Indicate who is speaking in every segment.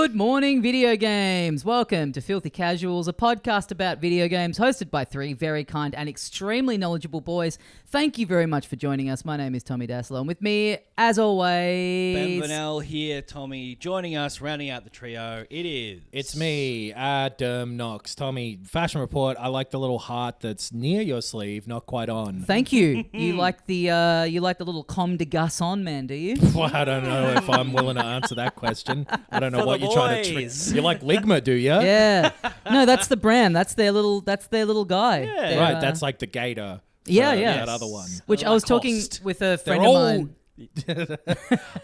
Speaker 1: Good morning, video games. Welcome to Filthy Casuals, a podcast about video games hosted by three very kind and extremely knowledgeable boys. Thank you very much for joining us. My name is Tommy Dassler, and with me, as always...
Speaker 2: Ben Vanel here, Tommy. Joining us, rounding out the trio,
Speaker 3: It's me, Adam Knox. Tommy, fashion report, I like the little heart that's near your sleeve, not quite on.
Speaker 1: Thank you. You like the little Comme des Garçons man, do you?
Speaker 3: Well, I don't know if I'm willing to answer that question. I don't know
Speaker 2: For
Speaker 3: what
Speaker 2: the
Speaker 3: you're trying to
Speaker 2: boys.
Speaker 3: trick. You like Ligma, do you?
Speaker 1: Yeah. No, that's the brand. That's their little guy.
Speaker 2: Yeah.
Speaker 1: Their,
Speaker 3: Right, that's like the gator.
Speaker 1: Yeah,
Speaker 3: for
Speaker 1: yeah.
Speaker 3: That other one.
Speaker 1: Which I was talking with a friend of mine.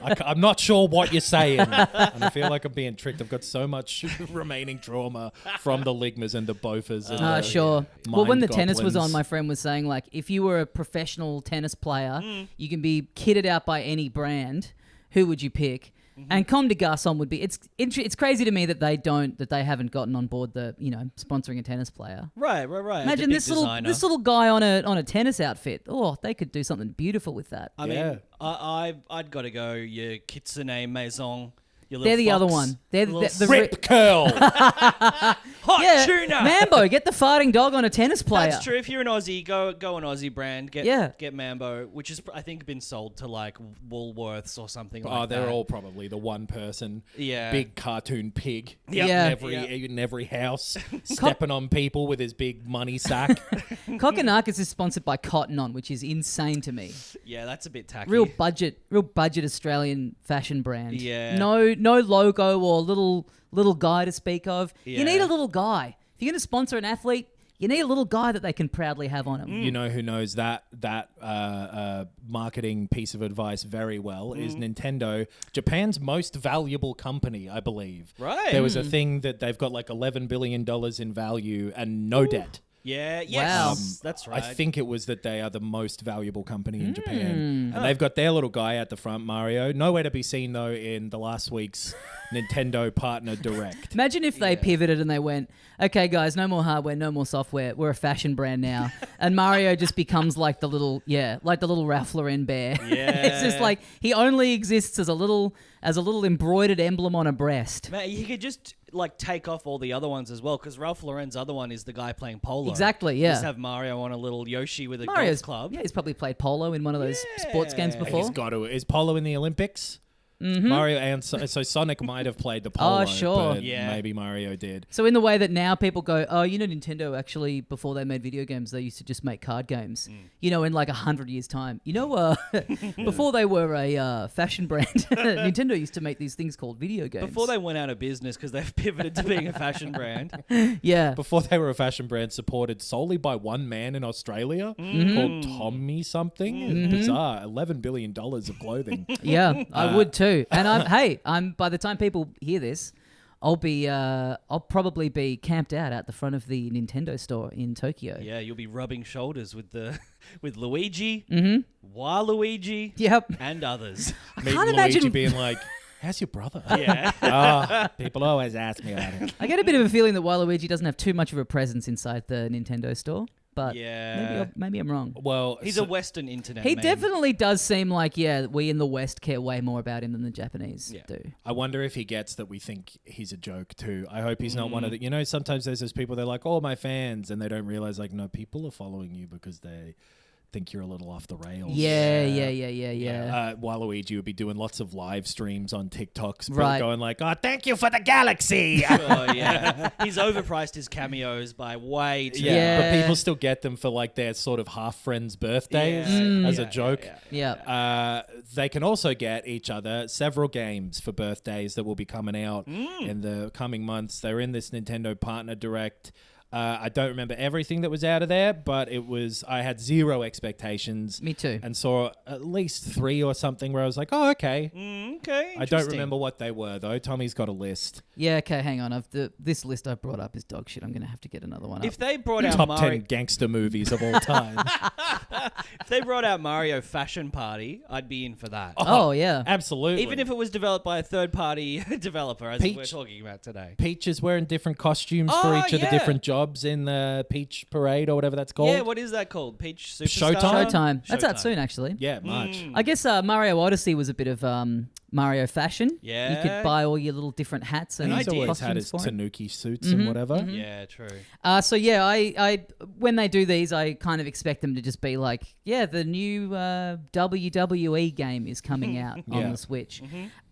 Speaker 3: I'm not sure what you're saying, and I feel like I'm being tricked. I've got so much remaining trauma from the Ligmas and the Bofas. And
Speaker 1: Sure. Well, when the tennis was on,
Speaker 3: goblins.
Speaker 1: my friend was saying, like, if you were a professional tennis player, you can be kitted out by any brand. Who would you pick? And Comme des Garçons would be. It's crazy to me that they haven't gotten on board the sponsoring a tennis player.
Speaker 2: Right.
Speaker 1: Imagine this little guy on a tennis outfit. Oh, they could do something beautiful with that.
Speaker 2: I mean, I'd got to go your Kitsune Maison. Your
Speaker 1: They're
Speaker 2: little
Speaker 1: the other
Speaker 2: fox,
Speaker 1: one. They're
Speaker 2: little
Speaker 1: the
Speaker 3: Rip Curl.
Speaker 2: hot tuna.
Speaker 1: Mambo, get the farting dog on a tennis player.
Speaker 2: That's true. If you're an Aussie, go an Aussie brand. Get Mambo, which has I think been sold to like Woolworths or something like that.
Speaker 3: They're all probably the one person.
Speaker 2: Yeah.
Speaker 3: Big cartoon pig.
Speaker 2: Yep.
Speaker 1: Yeah.
Speaker 3: In every house, stepping on people with his big money sack.
Speaker 1: Kokonakis is sponsored by Cotton On, which is insane to me.
Speaker 2: Yeah, that's a bit tacky.
Speaker 1: Real budget Australian fashion brand.
Speaker 2: Yeah.
Speaker 1: No logo or little guy to speak of.
Speaker 2: Yeah.
Speaker 1: You need a little guy. If you're going to sponsor an athlete, you need a little guy that they can proudly have on them.
Speaker 3: You know who knows that marketing piece of advice very well is Nintendo, Japan's most valuable company, I believe.
Speaker 2: Right.
Speaker 3: There was a thing that they've got like $11 billion in value and no debt.
Speaker 2: Yeah. Yes.
Speaker 1: Wow.
Speaker 2: That's right.
Speaker 3: I think it was that they are the most valuable company in Japan. And they've got their little guy at the front, Mario. Nowhere to be seen, though, in the last week's Nintendo Partner Direct.
Speaker 1: Imagine if they pivoted and they went, okay, guys, no more hardware, no more software. We're a fashion brand now. And Mario just becomes like the little Ralph Lauren bear.
Speaker 2: Yeah.
Speaker 1: It's just like he only exists as a little embroidered emblem on a breast.
Speaker 2: Man, you could just like take off all the other ones as well, because Ralph Lauren's other one is the guy playing polo.
Speaker 1: Exactly, yeah.
Speaker 2: Just have Mario on a little Yoshi with a
Speaker 1: Mario's
Speaker 2: golf club.
Speaker 1: Yeah, he's probably played polo in one of those sports games before.
Speaker 3: He's got to. Is polo in the Olympics? Mario and so Sonic might have played the polo.
Speaker 1: Oh, sure.
Speaker 3: But
Speaker 2: Yeah.
Speaker 3: maybe Mario did.
Speaker 1: So in the way that now people go, oh, Nintendo actually, before they made video games, they used to just make card games. In like 100 years' time. Before they were a fashion brand, Nintendo used to make these things called video games.
Speaker 2: Before they went out of business because they've pivoted to being a fashion brand.
Speaker 1: Yeah.
Speaker 3: Before they were a fashion brand supported solely by one man in Australia called Tommy something. Bizarre. $11 billion of clothing.
Speaker 1: Yeah, I would too. And I'm by the time people hear this, I'll probably be camped out the front of the Nintendo store in Tokyo.
Speaker 2: Yeah, you'll be rubbing shoulders with Luigi, Waluigi,
Speaker 1: Yep.
Speaker 2: and others.
Speaker 3: Meet
Speaker 1: can't
Speaker 3: Luigi
Speaker 1: imagine-
Speaker 3: being like, how's your brother?
Speaker 2: Yeah.
Speaker 3: People always ask me about it.
Speaker 1: I get a bit of a feeling that Waluigi doesn't have too much of a presence inside the Nintendo store, but
Speaker 2: Yeah.
Speaker 1: maybe I'm wrong.
Speaker 3: Well,
Speaker 2: He's a Western internet
Speaker 1: He
Speaker 2: man.
Speaker 1: definitely does seem like, we in the West care way more about him than the Japanese do.
Speaker 3: I wonder if he gets that we think he's a joke too. I hope he's not one of the... sometimes there's those people, they're like, oh, my fans, and they don't realize, like, no, people are following you because they think you're a little off the rails.
Speaker 1: Yeah.
Speaker 3: Waluigi would be doing lots of live streams on TikToks,
Speaker 1: Right.
Speaker 3: going like, oh, thank you for the galaxy.
Speaker 2: Oh, yeah. He's overpriced his cameos by way too
Speaker 1: Yeah.
Speaker 3: But people still get them for like their sort of half friends' birthdays as a joke.
Speaker 1: Yeah.
Speaker 3: They can also get each other several games for birthdays that will be coming out in the coming months. They're in this Nintendo Partner Direct. I don't remember everything that was out of there, but I had zero expectations.
Speaker 1: Me too.
Speaker 3: And saw at least 3 or something where I was like, oh, okay.
Speaker 2: Okay.
Speaker 3: I don't remember what they were, though. Tommy's got a list.
Speaker 1: Yeah, okay, hang on. This list I brought up is dog shit. I'm going to have to get another one up.
Speaker 2: If they brought out
Speaker 3: Top
Speaker 2: Mario,
Speaker 3: 10 gangster movies of all time.
Speaker 2: if they brought out Mario Fashion Party, I'd be in for that.
Speaker 1: Oh, yeah.
Speaker 3: Absolutely.
Speaker 2: Even if it was developed by a third-party developer, as
Speaker 3: Peach.
Speaker 2: we're talking about today.
Speaker 3: Peach is wearing different costumes for
Speaker 2: Oh,
Speaker 3: each of the
Speaker 2: yeah.
Speaker 3: different jobs in the Peach Parade or whatever that's called.
Speaker 2: Yeah, what is that called? Peach Superstar?
Speaker 3: Showtime?
Speaker 1: Showtime. That's out
Speaker 2: Showtime.
Speaker 1: soon, actually.
Speaker 3: Yeah, March.
Speaker 1: I guess Mario Odyssey was a bit of Mario fashion.
Speaker 2: Yeah.
Speaker 1: You could buy all your little different hats and
Speaker 3: He's always had
Speaker 1: costumes
Speaker 3: his
Speaker 1: for it.
Speaker 3: Tanuki suits and whatever.
Speaker 2: Yeah, true.
Speaker 1: So yeah, I when they do these, I kind of expect them to just be like, yeah, the new WWE game is coming out on the Switch,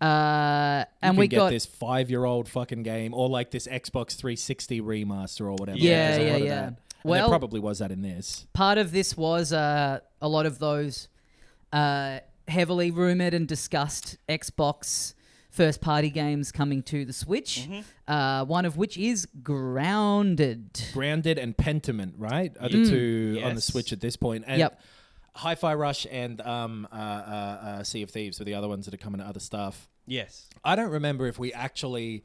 Speaker 1: and
Speaker 3: you
Speaker 1: we
Speaker 3: can
Speaker 1: got
Speaker 3: get this 5-year-old fucking game, or like this Xbox 360 remaster or whatever.
Speaker 1: Yeah,
Speaker 3: There's a lot of
Speaker 1: yeah.
Speaker 3: that. And
Speaker 1: Well,
Speaker 3: there probably was that in this.
Speaker 1: part of this was a lot of those heavily rumored and discussed Xbox first-party games coming to the Switch. One of which is Grounded.
Speaker 3: Grounded and Pentiment, right? Are the two on the
Speaker 2: Yes.
Speaker 3: Switch at this point. And
Speaker 1: Yep.
Speaker 3: Hi-Fi Rush and Sea of Thieves are the other ones that are coming to other stuff.
Speaker 2: Yes.
Speaker 3: I don't remember if we actually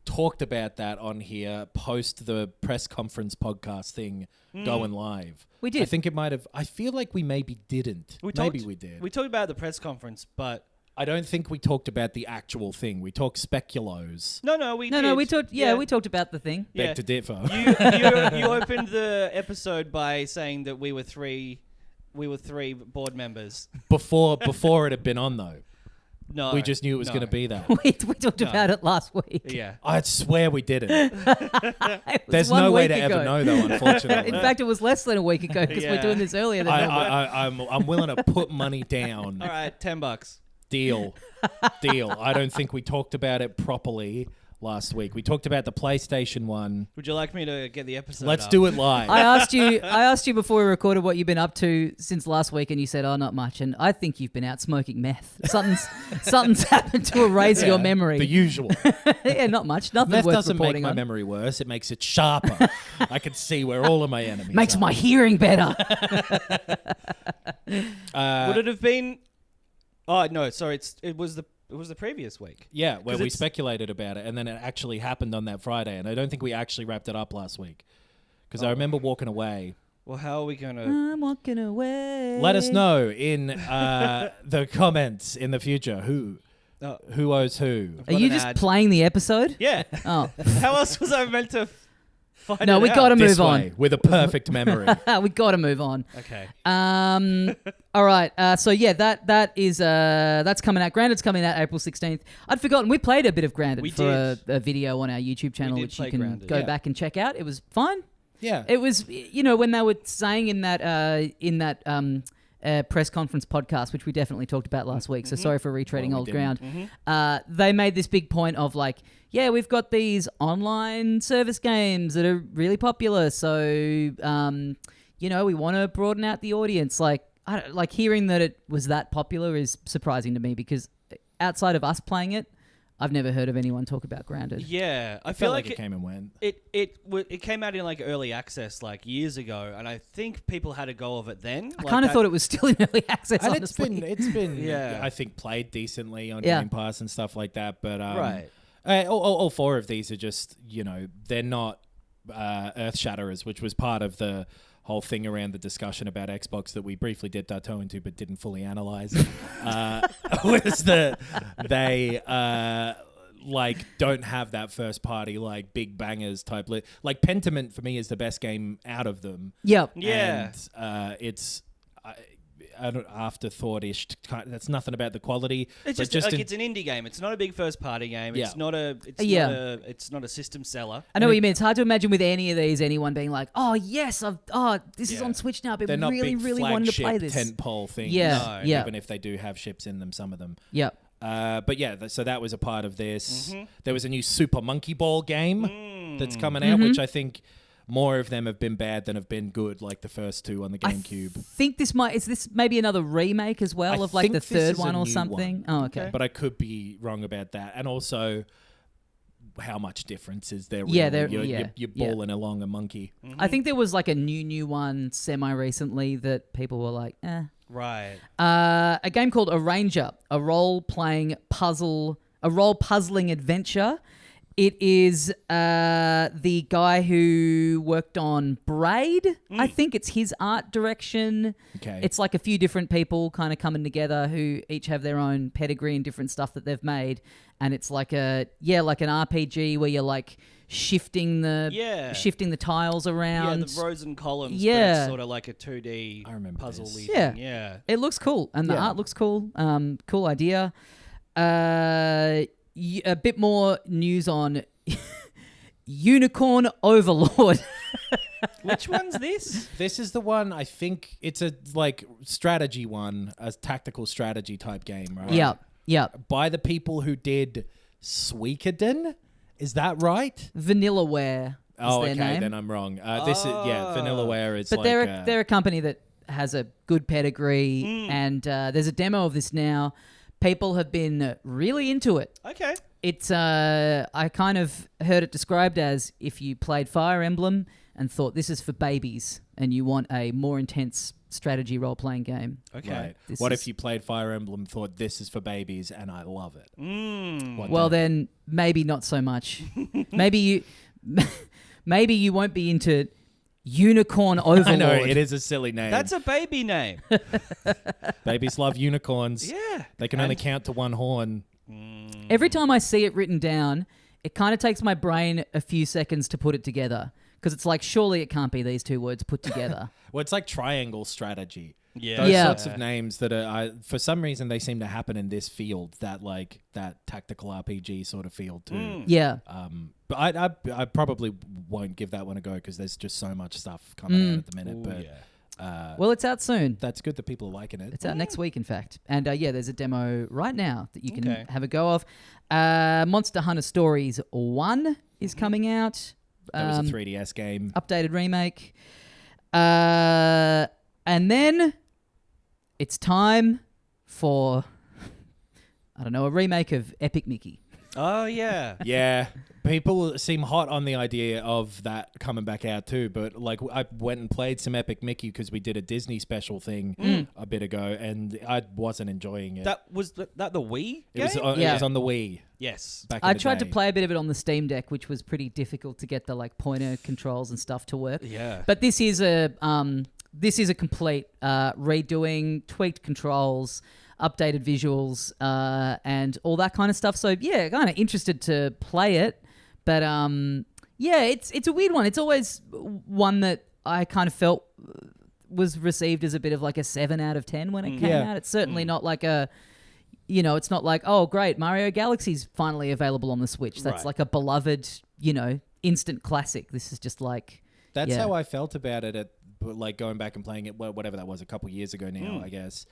Speaker 3: talked about that on here post the press conference podcast thing going live.
Speaker 1: We did.
Speaker 3: I think it might have. I feel like we maybe didn't. Maybe we did.
Speaker 2: We talked about the press conference, but
Speaker 3: I don't think we talked about the actual thing. We talked speculos.
Speaker 2: no, we
Speaker 1: No,
Speaker 2: did.
Speaker 1: we talked. Yeah, we talked about the thing.
Speaker 2: Yeah.
Speaker 3: Beg to differ.
Speaker 2: You opened the episode by saying that we were three board members.
Speaker 3: before it had been on though.
Speaker 2: No,
Speaker 3: We just knew it was going to be that.
Speaker 1: We talked about it last week.
Speaker 2: Yeah.
Speaker 3: I swear we didn't.
Speaker 1: It was
Speaker 3: There's
Speaker 1: 1
Speaker 3: no way
Speaker 1: week
Speaker 3: to
Speaker 1: ago.
Speaker 3: ever know though, unfortunately.
Speaker 1: In fact, it was less than a week ago because we're
Speaker 2: Yeah.
Speaker 1: doing this earlier than normal.
Speaker 3: I'm willing to put money down.
Speaker 2: All right, $10.
Speaker 3: Deal. I don't think we talked about it properly last week. We talked about the PlayStation one.
Speaker 2: Would you like me to get the episode?
Speaker 3: Let's
Speaker 2: up?
Speaker 3: do it live.
Speaker 1: I asked you before we recorded what you've been up to since last week, and you said, "Oh, not much." And I think you've been out smoking meth. Something's happened to erase your memory.
Speaker 3: The usual.
Speaker 1: Yeah, not much. Nothing
Speaker 3: Meth
Speaker 1: worth
Speaker 3: doesn't make
Speaker 1: reporting
Speaker 3: my
Speaker 1: on.
Speaker 3: memory worse. It makes it sharper. I can see where all of my enemies
Speaker 1: Makes
Speaker 3: are.
Speaker 1: my hearing better.
Speaker 2: Would it have been? Oh no, sorry. It was the previous week.
Speaker 3: Yeah, where
Speaker 2: 'Cause
Speaker 3: we
Speaker 2: it's-
Speaker 3: speculated about it, and then it actually happened on that Friday, and I don't think we actually wrapped it up last week. Because I remember walking away.
Speaker 2: Well, how are we gonna?
Speaker 1: I'm walking away.
Speaker 3: Let us know in the comments in the future who owes who.
Speaker 1: Are you
Speaker 2: an
Speaker 1: just
Speaker 2: ad.
Speaker 1: playing the episode?
Speaker 2: Yeah.
Speaker 1: Oh,
Speaker 2: How else was I meant to find
Speaker 1: no,
Speaker 2: it
Speaker 1: we
Speaker 2: out?
Speaker 1: got to
Speaker 3: This
Speaker 1: move
Speaker 3: way, with a perfect memory.
Speaker 1: on. We got to move on.
Speaker 2: Okay.
Speaker 1: All right. So yeah, that's coming out. Grounded's coming out April 16th. I'd forgotten we played a bit of Grounded
Speaker 2: We
Speaker 1: for
Speaker 2: did.
Speaker 1: a video on our YouTube channel,
Speaker 2: did
Speaker 1: which you
Speaker 2: play
Speaker 1: can
Speaker 2: Grounded.
Speaker 1: go
Speaker 3: Yeah.
Speaker 1: back and check out. It was fine.
Speaker 3: Yeah.
Speaker 1: It was, when they were saying in that press conference podcast, which we definitely talked about last week. So sorry for retreading
Speaker 3: Well, we
Speaker 1: old
Speaker 3: didn't.
Speaker 1: ground. They made this big point of like, yeah, we've got these online service games that are really popular. So, we want to broaden out the audience. Like hearing that it was that popular is surprising to me because outside of us playing it, I've never heard of anyone talk about Grounded.
Speaker 2: Yeah, I
Speaker 3: I
Speaker 2: feel
Speaker 3: felt like
Speaker 2: like
Speaker 3: it came and went.
Speaker 2: it came out in like early access like years ago, and I think people had a go of it then.
Speaker 1: I kind of thought it was still in early access,
Speaker 3: And
Speaker 1: honestly.
Speaker 3: it's been
Speaker 2: Yeah.
Speaker 3: I think played decently on
Speaker 1: Yeah.
Speaker 3: Game Pass and stuff like that. But
Speaker 2: Right.
Speaker 3: all 4 of these are just they're not earth shatterers, which was part of the whole thing around the discussion about Xbox that we briefly dipped our toe into but didn't fully analyze. Was that they don't have that first party like big bangers type like Pentiment for me is the best game out of them.
Speaker 1: Yep.
Speaker 2: Yeah.
Speaker 3: And it's I don't afterthought-ish. That's nothing about the quality.
Speaker 2: It's
Speaker 3: but
Speaker 2: just like it's an indie game. It's not a big first party game.
Speaker 3: Yeah.
Speaker 2: It's not a. It's
Speaker 1: Yeah.
Speaker 2: not a. It's not a system seller.
Speaker 1: I know what you mean. It's hard to imagine with any of these anyone being like, "Oh yes, this is
Speaker 2: Yeah.
Speaker 1: on Switch now." I've
Speaker 3: they're
Speaker 1: been
Speaker 3: not
Speaker 1: really,
Speaker 3: big
Speaker 1: really wanting to play
Speaker 3: flagship
Speaker 1: this.
Speaker 3: tentpole things.
Speaker 1: Yeah,
Speaker 2: No.
Speaker 1: yeah,
Speaker 3: Even if they do have ships in them, some of them.
Speaker 1: yep.
Speaker 3: But yeah, so that was a part of this.
Speaker 2: Mm-hmm.
Speaker 3: There was a new Super Monkey Ball game
Speaker 2: Mm.
Speaker 3: that's coming out, which I think more of them have been bad than have been good, like the first 2 on the GameCube.
Speaker 1: I think is this maybe another remake as well
Speaker 3: I
Speaker 1: of like
Speaker 3: think
Speaker 1: the
Speaker 3: this
Speaker 1: third
Speaker 3: is a
Speaker 1: one or
Speaker 3: new
Speaker 1: something.
Speaker 3: one.
Speaker 1: Oh, okay.
Speaker 3: But I could be wrong about that. And also, how much difference is there?
Speaker 1: Yeah,
Speaker 3: really? You're
Speaker 1: yeah.
Speaker 3: balling along a monkey.
Speaker 1: I think there was like a new one semi recently that people were like, eh.
Speaker 2: Right.
Speaker 1: A game called Arranger, a role-puzzling adventure. It is the guy who worked on Braid. I think it's his art direction.
Speaker 3: Okay.
Speaker 1: It's like a few different people kind of coming together who each have their own pedigree and different stuff that they've made. And it's like an RPG where you're like shifting the tiles around.
Speaker 2: Yeah, the rows and columns. But
Speaker 1: Yeah.
Speaker 2: it's sort of like a 2D
Speaker 3: I remember
Speaker 2: puzzle.
Speaker 3: this.
Speaker 1: Yeah.
Speaker 2: Yeah.
Speaker 1: It looks cool, and the
Speaker 3: Yeah.
Speaker 1: art looks cool. Cool idea. A bit more news on Unicorn Overlord.
Speaker 2: Which one's this?
Speaker 3: This is the one, I think it's a like strategy one, a tactical strategy type game, right?
Speaker 1: Yep.
Speaker 3: By the people who did Suikoden. Is that right?
Speaker 1: Vanillaware is their name.
Speaker 3: Then I'm wrong. Vanillaware is
Speaker 1: but
Speaker 3: like...
Speaker 1: they're a company that has a good pedigree, and there's a demo of this now. People have been really into it.
Speaker 2: Okay.
Speaker 1: It's I kind of heard it described as if you played Fire Emblem and thought this is for babies and you want a more intense strategy role-playing game.
Speaker 3: Okay. Right. What if you played Fire Emblem and thought this is for babies and I love it?
Speaker 1: Well, then maybe not so much. maybe you won't be into Unicorn Overlord.
Speaker 3: I know, it is a silly name.
Speaker 2: That's a baby name.
Speaker 3: Babies love unicorns.
Speaker 2: Yeah.
Speaker 3: They can only count to one horn.
Speaker 1: Every time I see it written down, it kind of takes my brain a few seconds to put it together. Because it's like, surely it can't be these two words put together.
Speaker 3: Well, it's like triangle strategy.
Speaker 2: Yeah.
Speaker 3: Those sorts of names that are, for some reason, they seem to happen in this field, that tactical RPG sort of field too.
Speaker 1: Yeah.
Speaker 3: But I probably won't give that one a go because there's just so much stuff coming out at the minute.
Speaker 1: Well, it's out soon.
Speaker 3: That's good that people are liking it.
Speaker 1: It's out next week, in fact. And there's a demo right now that you can have a go of. Monster Hunter Stories 1 is coming out.
Speaker 3: That was a 3DS game.
Speaker 1: Updated remake. And then it's time for, I don't know, a remake of Epic Mickey.
Speaker 2: Oh, yeah.
Speaker 3: Yeah. People seem hot on the idea of that coming back out too, but like I went and played some Epic Mickey because we did a Disney special thing a bit ago, and I wasn't enjoying it.
Speaker 2: That was the Wii game?
Speaker 3: It was on the Wii.
Speaker 2: Yes.
Speaker 1: I tried to play a bit of it on the Steam Deck, which was pretty difficult to get the like pointer controls and stuff to work.
Speaker 2: Yeah.
Speaker 1: But this is a complete redoing, tweaked controls, updated visuals, and all that kind of stuff. So yeah, kind of interested to play it. But it's a weird one. It's always one that I kind of felt was received as a bit of like a 7 out of 10 when it came out. It's certainly not like it's not like, oh great, Mario Galaxy's finally available on the Switch. That's like a beloved, instant classic. This is just like...
Speaker 3: That's how I felt about it like going back and playing it, whatever that was, a couple years ago now, I guess.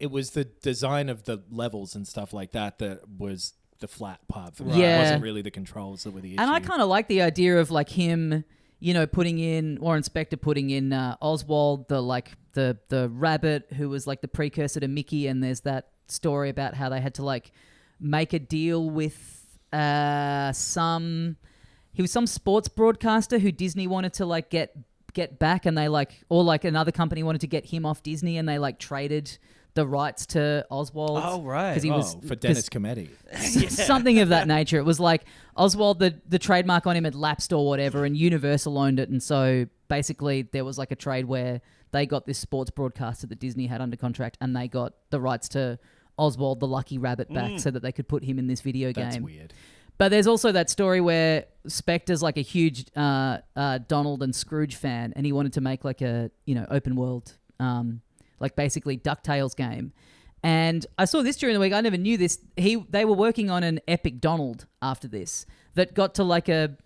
Speaker 3: It was the design of the levels and stuff like that was the flat part for me. It wasn't really the controls that were the issue.
Speaker 1: And I kind of like the idea of like him, putting in, Warren Spector putting in Oswald, the rabbit who was like the precursor to Mickey, and there's that story about how they had to like make a deal with he was some sports broadcaster who Disney wanted to like get back, and they or another company wanted to get him off Disney, and they like traded the rights to Oswald.
Speaker 2: Oh, right.
Speaker 3: Because he was for Dennis Cometti.
Speaker 1: Something of that nature. It was like Oswald, the trademark on him had lapsed or whatever, and Universal owned it. And so basically there was like a trade where they got this sports broadcaster that Disney had under contract, and they got the rights to Oswald the Lucky Rabbit back so that they could put him in this video game.
Speaker 3: That's weird.
Speaker 1: But there's also that story where Spector's like a huge Donald and Scrooge fan, and he wanted to make like a open world like basically DuckTales game. And I saw this during the week. I never knew this. They were working on an Epic Donald after this that got to like you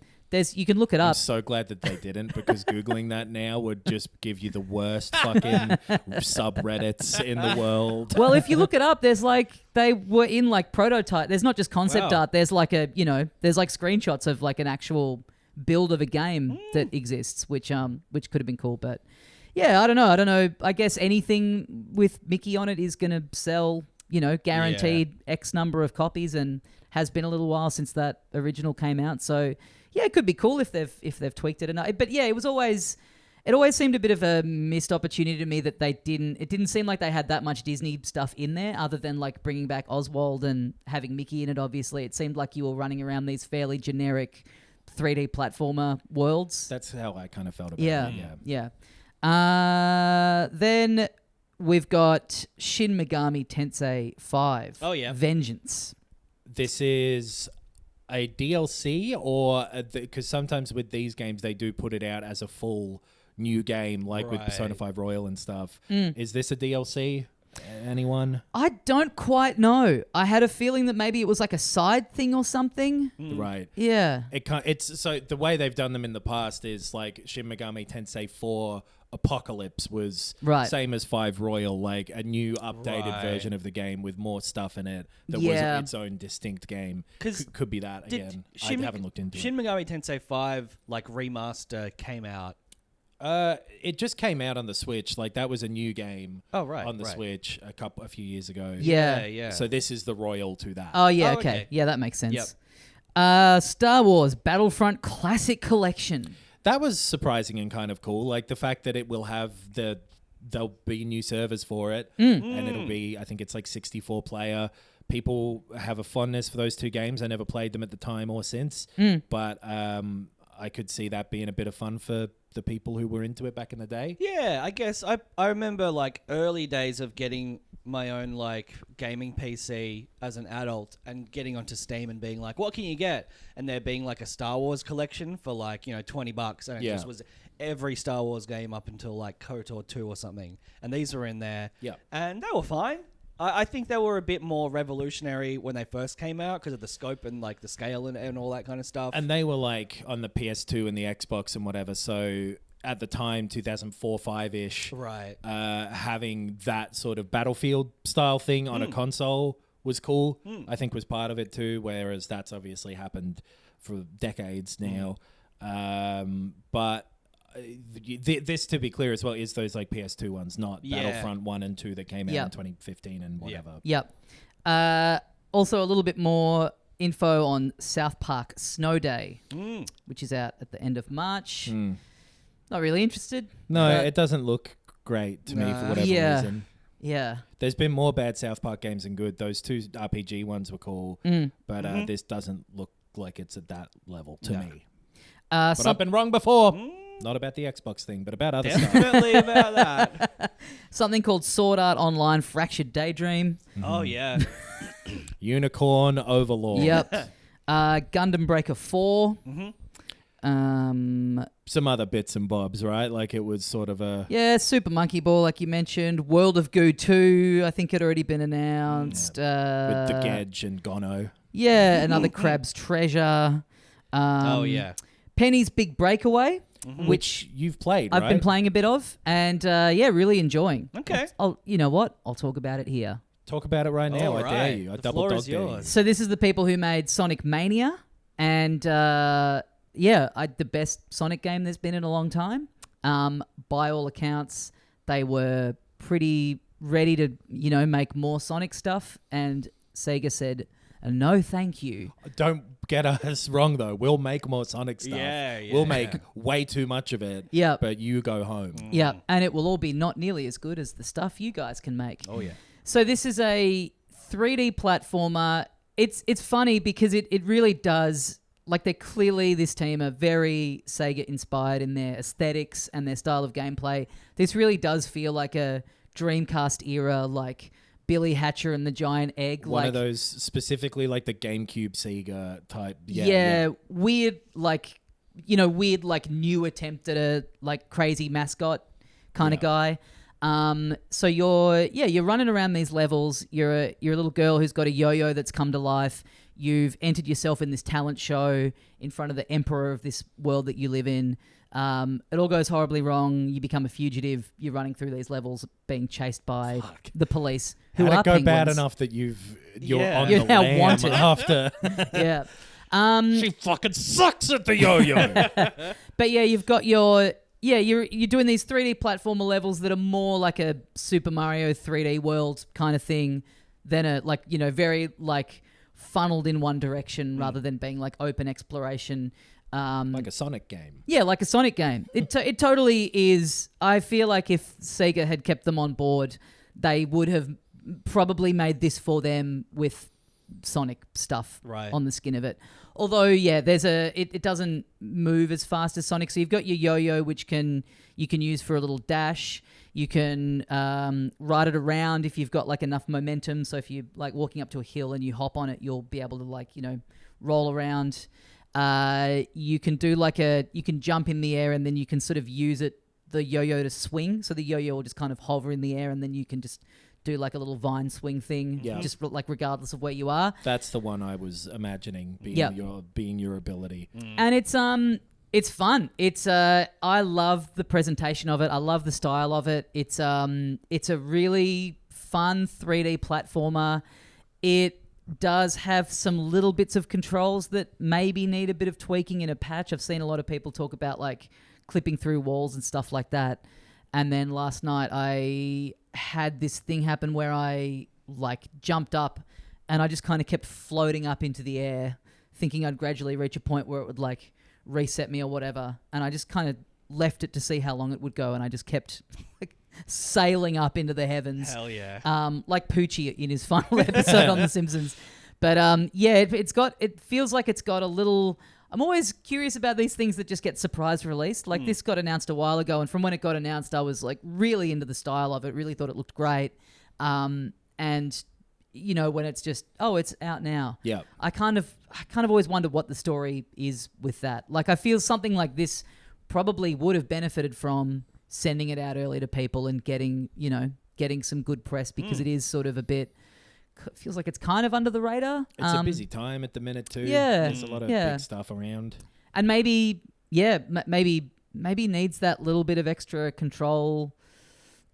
Speaker 1: can look it up.
Speaker 3: I'm so glad that they didn't, because Googling that now would just give you the worst fucking subreddits in the world.
Speaker 1: Well, if you look it up, there's like, they were in like prototype. There's not just concept art. There's like there's like screenshots of like an actual build of a game that exists, which could have been cool. But yeah, I don't know. I guess anything with Mickey on it is going to sell, guaranteed X number of copies, and has been a little while since that original came out. So yeah, it could be cool if they've tweaked it enough. But yeah, it always seemed a bit of a missed opportunity to me that it didn't seem like they had that much Disney stuff in there, other than like bringing back Oswald and having Mickey in it. Obviously, it seemed like you were running around these fairly generic 3D platformer worlds.
Speaker 3: That's how I kind of felt about it.
Speaker 1: Yeah. Then we've got Shin Megami Tensei 5.
Speaker 2: Oh, yeah.
Speaker 1: Vengeance.
Speaker 3: This is a DLC, or because sometimes with these games they do put it out as a full new game, like with Persona 5 Royal and stuff. Is this a DLC? Anyone?
Speaker 1: I don't quite know. I had a feeling that maybe it was like a side thing or something.
Speaker 3: Right.
Speaker 1: Yeah.
Speaker 3: It's so the way they've done them in the past is like Shin Megami Tensei 4 Apocalypse was same as 5 Royal, like a new updated version of the game with more stuff in it that was its own distinct game. Could be that again. I haven't looked into
Speaker 2: Shin Megami Tensei 5 like remaster came out.
Speaker 3: It just came out on the Switch. Like that was a new game. On the Switch a few years ago.
Speaker 1: Yeah.
Speaker 3: So this is the Royal to that.
Speaker 1: Oh yeah. Okay. Yeah, that makes sense. Yep. Star Wars Battlefront Classic Collection.
Speaker 3: That was surprising and kind of cool. Like the fact that it will have there'll be new servers for it, and it'll be, I think it's like 64 player. People have a fondness for those two games. I never played them at the time or since, but I could see that being a bit of fun for the people who were into it back in the day.
Speaker 2: Yeah, I guess I remember like early days of getting my own like gaming PC as an adult and getting onto Steam and being like, what can you get? And there being like a Star Wars collection for like, $20, and it just was every Star Wars game up until like KOTOR 2 or something. And these were in there.
Speaker 3: Yeah.
Speaker 2: And they were fine. I think they were a bit more revolutionary when they first came out because of the scope and like the scale and all that kind of stuff.
Speaker 3: And they were like on the PS2 and the Xbox and whatever. So at the time, 2004-5-ish,
Speaker 2: right?
Speaker 3: Having that sort of Battlefield style thing on a console was cool. I think was part of it too. Whereas that's obviously happened for decades now. But this, to be clear as well, is those like PS2 ones, not Battlefront 1 and 2 that came out in 2015 and whatever.
Speaker 1: Yep. Also, a little bit more info on South Park Snow Day, which is out at the end of March. Not really interested.
Speaker 3: No, it doesn't look great to me for whatever reason.
Speaker 1: Yeah.
Speaker 3: There's been more bad South Park games than good. Those two RPG ones were cool, but this doesn't look like it's at that level to me. But I've been wrong before. Not about the Xbox thing, but about other stuff.
Speaker 2: Definitely about that.
Speaker 1: Something called Sword Art Online Fractured Daydream.
Speaker 2: Oh, yeah.
Speaker 3: Unicorn Overlord.
Speaker 1: Yep. Gundam Breaker 4.
Speaker 3: Some other bits and bobs, right? Like it was sort of a...
Speaker 1: Yeah, Super Monkey Ball, like you mentioned. World of Goo 2, I think had already been announced.
Speaker 3: With the Gedge and Gono.
Speaker 1: Yeah, another Crab's Treasure.
Speaker 2: Oh, yeah.
Speaker 1: Penny's Big Breakaway.
Speaker 3: Which you've played, right?
Speaker 1: I've been playing a bit of, and really enjoying.
Speaker 2: Okay.
Speaker 1: You know what? I'll talk about it here.
Speaker 3: Talk about it right now.
Speaker 2: All
Speaker 3: I
Speaker 2: right.
Speaker 3: dare you. I
Speaker 2: The
Speaker 3: double
Speaker 2: floor is
Speaker 3: dog dare you.
Speaker 2: yours.
Speaker 1: So this is the people who made Sonic Mania, and the best Sonic game there's been in a long time. By all accounts, they were pretty ready to, make more Sonic stuff, and Sega said, no, thank you.
Speaker 3: Don't get us wrong, though. We'll make more Sonic stuff.
Speaker 2: Yeah.
Speaker 3: We'll make way too much of it.
Speaker 1: Yeah.
Speaker 3: But you go home.
Speaker 1: Yeah, and it will all be not nearly as good as the stuff you guys can make.
Speaker 2: Oh, yeah.
Speaker 1: So this is a 3D platformer. It's funny because it really does, like they're clearly, this team are very Sega inspired in their aesthetics and their style of gameplay. This really does feel like a Dreamcast era, like Billy Hatcher and the Giant Egg.
Speaker 3: One of those specifically like the GameCube Sega type.
Speaker 1: Weird, like new attempt at a like crazy mascot kind of guy. So you're running around these levels. You're a little girl who's got a yo-yo that's come to life. You've entered yourself in this talent show in front of the emperor of this world that you live in. It all goes horribly wrong. You become a fugitive. You're running through these levels, being chased by the police. Who
Speaker 3: How'd
Speaker 1: are
Speaker 3: it go
Speaker 1: penguins.
Speaker 3: bad enough that you're on
Speaker 1: You're
Speaker 3: the
Speaker 1: now
Speaker 3: lam
Speaker 1: wanted.
Speaker 3: after?
Speaker 1: Yeah.
Speaker 3: She fucking sucks at the yo-yo.
Speaker 1: But yeah, you've got you're doing these 3D platformer levels that are more like a Super Mario 3D World kind of thing than a very like funneled in one direction rather than being like open exploration.
Speaker 3: Like a Sonic game.
Speaker 1: Yeah, like a Sonic game. It totally is. I feel like if Sega had kept them on board, they would have probably made this for them with Sonic stuff on the skin of it. Although, it doesn't move as fast as Sonic. So you've got your yo-yo, which you can use for a little dash. You can ride it around if you've got like enough momentum. So if you're like walking up to a hill and you hop on it, you'll be able to roll around. You can do you can jump in the air and then you can sort of use the yo-yo to swing. So the yo-yo will just kind of hover in the air and then you can just do like a little vine swing thing, just like regardless of where you are.
Speaker 3: That's the one I was imagining being your ability.
Speaker 1: And it's fun. It's I love the presentation of it. I love the style of it. It's a really fun 3D platformer. It does have some little bits of controls that maybe need a bit of tweaking in a patch. I've seen a lot of people talk about like clipping through walls and stuff like that. And then last night I had this thing happen where I like jumped up and I just kind of kept floating up into the air, thinking I'd gradually reach a point where it would like reset me or whatever. And I just kind of left it to see how long it would go. And I just kept like sailing up into the heavens.
Speaker 2: Hell yeah.
Speaker 1: Like Poochie in his final episode on The Simpsons. But it feels like it's got a little... I'm always curious about these things that just get surprise released. Like this got announced a while ago, and from when it got announced, I was like really into the style of it, really thought it looked great. And you know, when it's just, it's out now.
Speaker 3: Yeah.
Speaker 1: I kind of always wondered what the story is with that. Like I feel something like this probably would have benefited from sending it out early to people and getting some good press, because it is sort of a bit... feels like it's kind of under the radar.
Speaker 3: It's a busy time at the minute too.
Speaker 1: Yeah,
Speaker 3: there's a lot of big stuff around,
Speaker 1: and maybe needs that little bit of extra control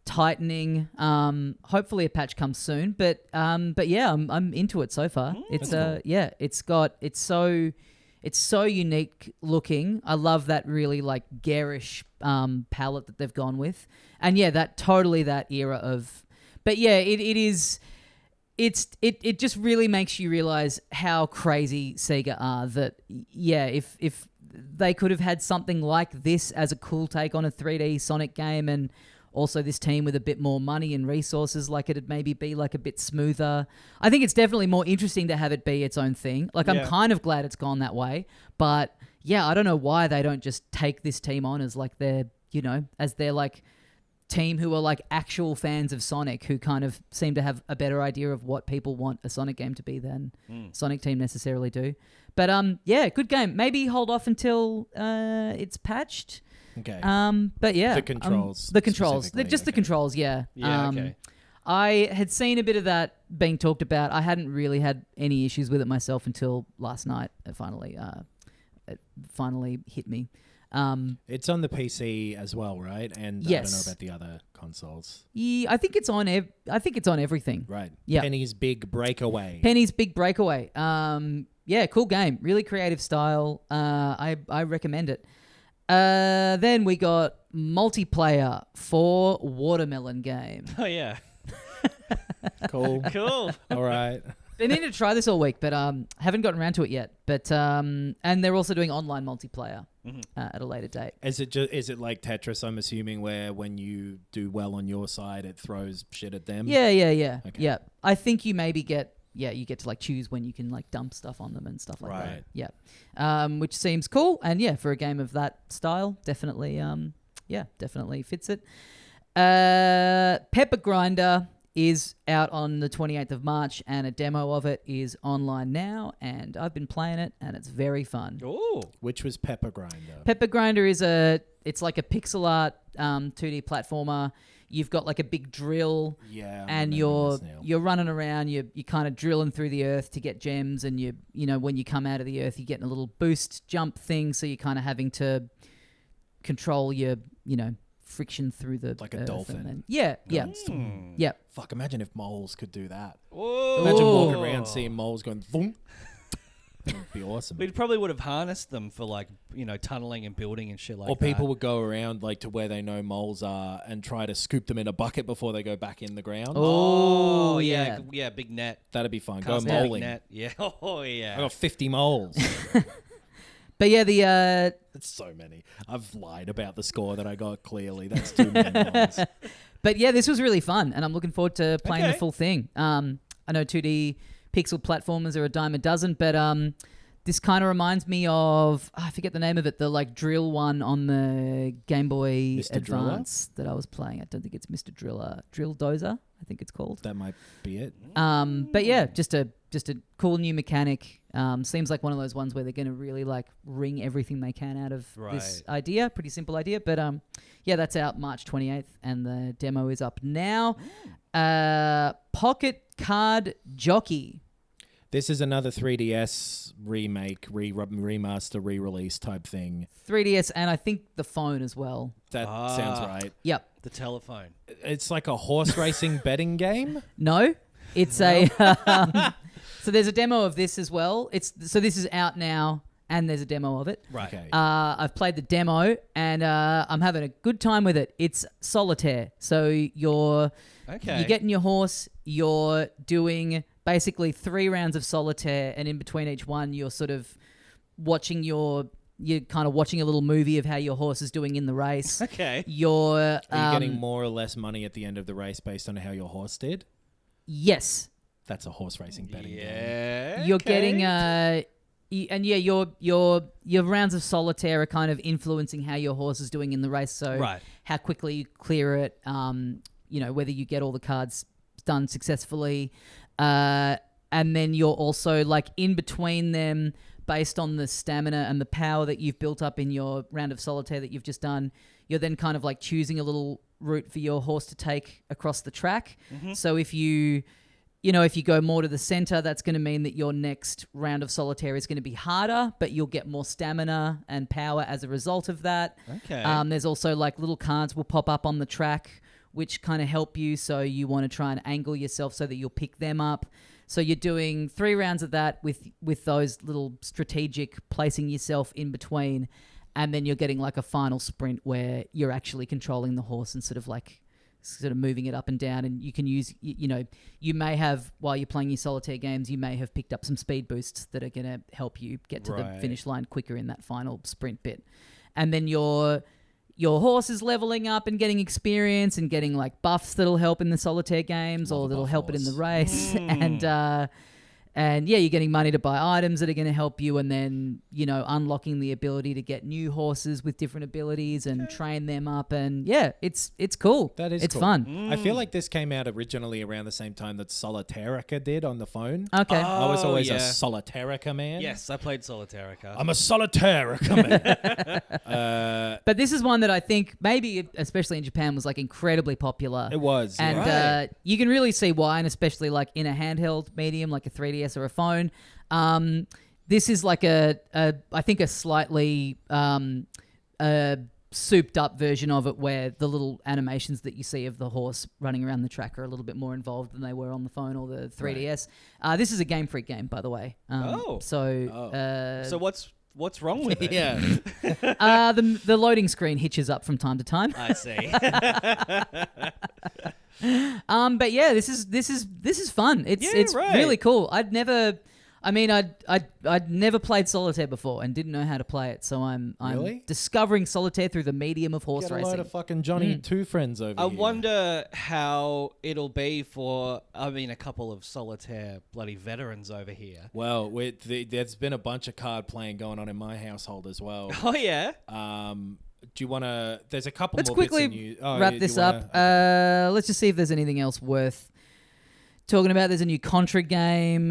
Speaker 1: tightening. Hopefully a patch comes soon, but yeah, I'm into it so far. It's cool. It's so unique looking. I love that really like garish palette that they've gone with, and that era of. But yeah, it is. It just really makes you realize how crazy Sega are. That if they could have had something like this as a cool take on a 3D Sonic game, and also this team with a bit more money and resources, like it'd maybe be like a bit smoother. I think it's definitely more interesting to have it be its own thing. Like I'm kind of glad it's gone that way, but I don't know why they don't just take this team on as like their like team who are like actual fans of Sonic, who kind of seem to have a better idea of what people want a Sonic game to be than Sonic Team necessarily do. But good game. Maybe hold off until it's patched.
Speaker 3: Okay.
Speaker 1: But yeah,
Speaker 3: the controls.
Speaker 1: The controls.
Speaker 3: Okay.
Speaker 1: The controls. Yeah.
Speaker 2: Yeah. Okay.
Speaker 1: I had seen a bit of that being talked about. I hadn't really had any issues with it myself until last night. It finally hit me.
Speaker 3: It's on the PC as well, right? And
Speaker 1: yes.
Speaker 3: I don't know about the other consoles.
Speaker 1: Yeah, I think it's on. I think it's on everything.
Speaker 3: Right.
Speaker 1: Yeah.
Speaker 3: Penny's Big Breakaway.
Speaker 1: Cool game. Really creative style. I recommend it. Then we got multiplayer for Watermelon Game.
Speaker 2: Oh yeah.
Speaker 3: Cool.
Speaker 2: Cool.
Speaker 3: All right.
Speaker 1: They need to try this all week, but haven't gotten around to it yet. But and they're also doing online multiplayer at a later date.
Speaker 3: Is it like Tetris? I'm assuming, where when you do well on your side, it throws shit at them.
Speaker 1: Yeah.
Speaker 3: Okay.
Speaker 1: Yeah. I think you maybe get to like choose when you can like dump stuff on them and stuff like that. Yeah. Which seems cool, and for a game of that style, definitely definitely fits it. Pepper Grinder is out on the 28th of March, and a demo of it is online now, and I've been playing it, and it's very fun.
Speaker 2: Oh,
Speaker 3: which was Pepper Grinder?
Speaker 1: Pepper Grinder it's like a pixel art 2D platformer. You've got like a big drill, and you're running around. You're kind of drilling through the earth to get gems, and when you come out of the earth, you're getting a little boost jump thing. So you're kind of having to control your friction through the
Speaker 3: like a
Speaker 1: earth,
Speaker 3: dolphin.
Speaker 1: Yeah.
Speaker 3: Fuck! Imagine if moles could do that.
Speaker 2: Whoa.
Speaker 3: Imagine walking around seeing moles going. Vroom. That would be awesome.
Speaker 2: We probably would have harnessed them for like tunneling and building and shit like that.
Speaker 3: Or people would go around like to where they know moles are and try to scoop them in a bucket before they go back in the ground.
Speaker 2: Oh yeah, big net.
Speaker 3: That'd be fun.
Speaker 2: Cast
Speaker 3: go moling.
Speaker 2: Net. Yeah. Oh yeah.
Speaker 3: I got 50 moles.
Speaker 1: But yeah,
Speaker 3: That's so many. I've lied about the score that I got. Clearly, that's too many moles.
Speaker 1: But yeah, this was really fun, and I'm looking forward to playing the
Speaker 2: Okay.
Speaker 1: full thing. I know 2D pixel platformers are a dime a dozen, but this kind of reminds me of I forget the name of it, the like drill one on the Game Boy
Speaker 3: Mr.
Speaker 1: Advance that I was playing. I don't think it's Mr. Drill Dozer, I think it's called.
Speaker 3: That might be it.
Speaker 1: But yeah, just a just a cool new mechanic. Seems like one of those ones where they're going to really like wring everything they can out of this idea. Pretty simple idea, but yeah, that's out March 28th, and the demo is up now. Pocket Card Jockey.
Speaker 3: This is another 3DS remake, remaster, re-release type thing.
Speaker 1: 3DS, and I think the phone as well.
Speaker 3: That sounds right.
Speaker 1: Yep.
Speaker 2: The telephone.
Speaker 3: It's like a horse racing betting game.
Speaker 1: No, it's a. So there's a demo of this as well. So this is out now, and there's a demo of it.
Speaker 2: Right.
Speaker 3: Okay.
Speaker 1: I've played the demo, and I'm having a good time with it. It's solitaire. So you're getting your horse. You're doing basically 3 rounds of solitaire, and in between each one, you're sort of watching you're kind of watching a little movie of how your horse is doing in the race.
Speaker 2: Okay.
Speaker 1: Are
Speaker 3: you getting more or less money at the end of the race based on how your horse did?
Speaker 1: Yes.
Speaker 3: That's a horse racing betting game.
Speaker 2: Yeah.
Speaker 1: You're getting your rounds of solitaire are kind of influencing how your horse is doing in the race. So how quickly you clear it, whether you get all the cards done successfully. And then you're also like in between them based on the stamina and the power that you've built up in your round of solitaire that you've just done. You're then kind of like choosing a little route for your horse to take across the track. Mm-hmm. So if you go more to the center, that's going to mean that your next round of solitaire is going to be harder, but you'll get more stamina and power as a result of that.
Speaker 2: Okay.
Speaker 1: There's also like little cards will pop up on the track which kind of help you. So you want to try and angle yourself so that you'll pick them up. So you're doing 3 rounds of that with those little strategic placing yourself in between. And then you're getting like a final sprint where you're actually controlling the horse and sort of moving it up and down. And you can use, you may have, while you're playing your solitaire games, you may have picked up some speed boosts that are going to help you get to the finish line quicker in that final sprint bit. And then your horse is leveling up and getting experience and getting like buffs that'll help in the solitaire games or that'll help it in the race. And yeah, you're getting money to buy items that are going to help you, and then, unlocking the ability to get new horses with different abilities and train them up. And yeah, it's cool. It's
Speaker 3: cool.
Speaker 1: fun.
Speaker 3: I feel like this came out originally around the same time that Solitarica did on the phone.
Speaker 1: Okay.
Speaker 3: I was always a Solitarica man.
Speaker 2: Yes, I played Solitarica.
Speaker 3: I'm a Solitarica man.
Speaker 1: But this is one that I think maybe, especially in Japan, was like incredibly popular.
Speaker 3: It was.
Speaker 1: And you can really see why, and especially like in a handheld medium like a 3DS or a phone. This is like I think a slightly souped up version of it, where the little animations that you see of the horse running around the track are a little bit more involved than they were on the phone or the 3DS. This is a Game Freak game, by the way.
Speaker 2: So what's wrong with it?
Speaker 3: Yeah.
Speaker 1: The loading screen hitches up from time to time.
Speaker 2: I see.
Speaker 1: But yeah, this is fun. It's really cool. I'd never played solitaire before and didn't know how to play it, so I'm
Speaker 3: Really?
Speaker 1: discovering solitaire through the medium of horse
Speaker 3: Get a
Speaker 1: racing.
Speaker 3: load of fucking Johnny Two Friends over
Speaker 2: I
Speaker 3: here.
Speaker 2: wonder how it'll be for, a couple of solitaire bloody veterans over here.
Speaker 3: Well, there's been a bunch of card playing going on in my household as well.
Speaker 2: Oh, yeah?
Speaker 3: Do you want to... There's a couple
Speaker 1: Let's
Speaker 3: more
Speaker 1: quickly
Speaker 3: bits of news.
Speaker 1: wrap this up.
Speaker 3: Okay.
Speaker 1: Let's just see if there's anything else worth talking about. There's a new Contra game.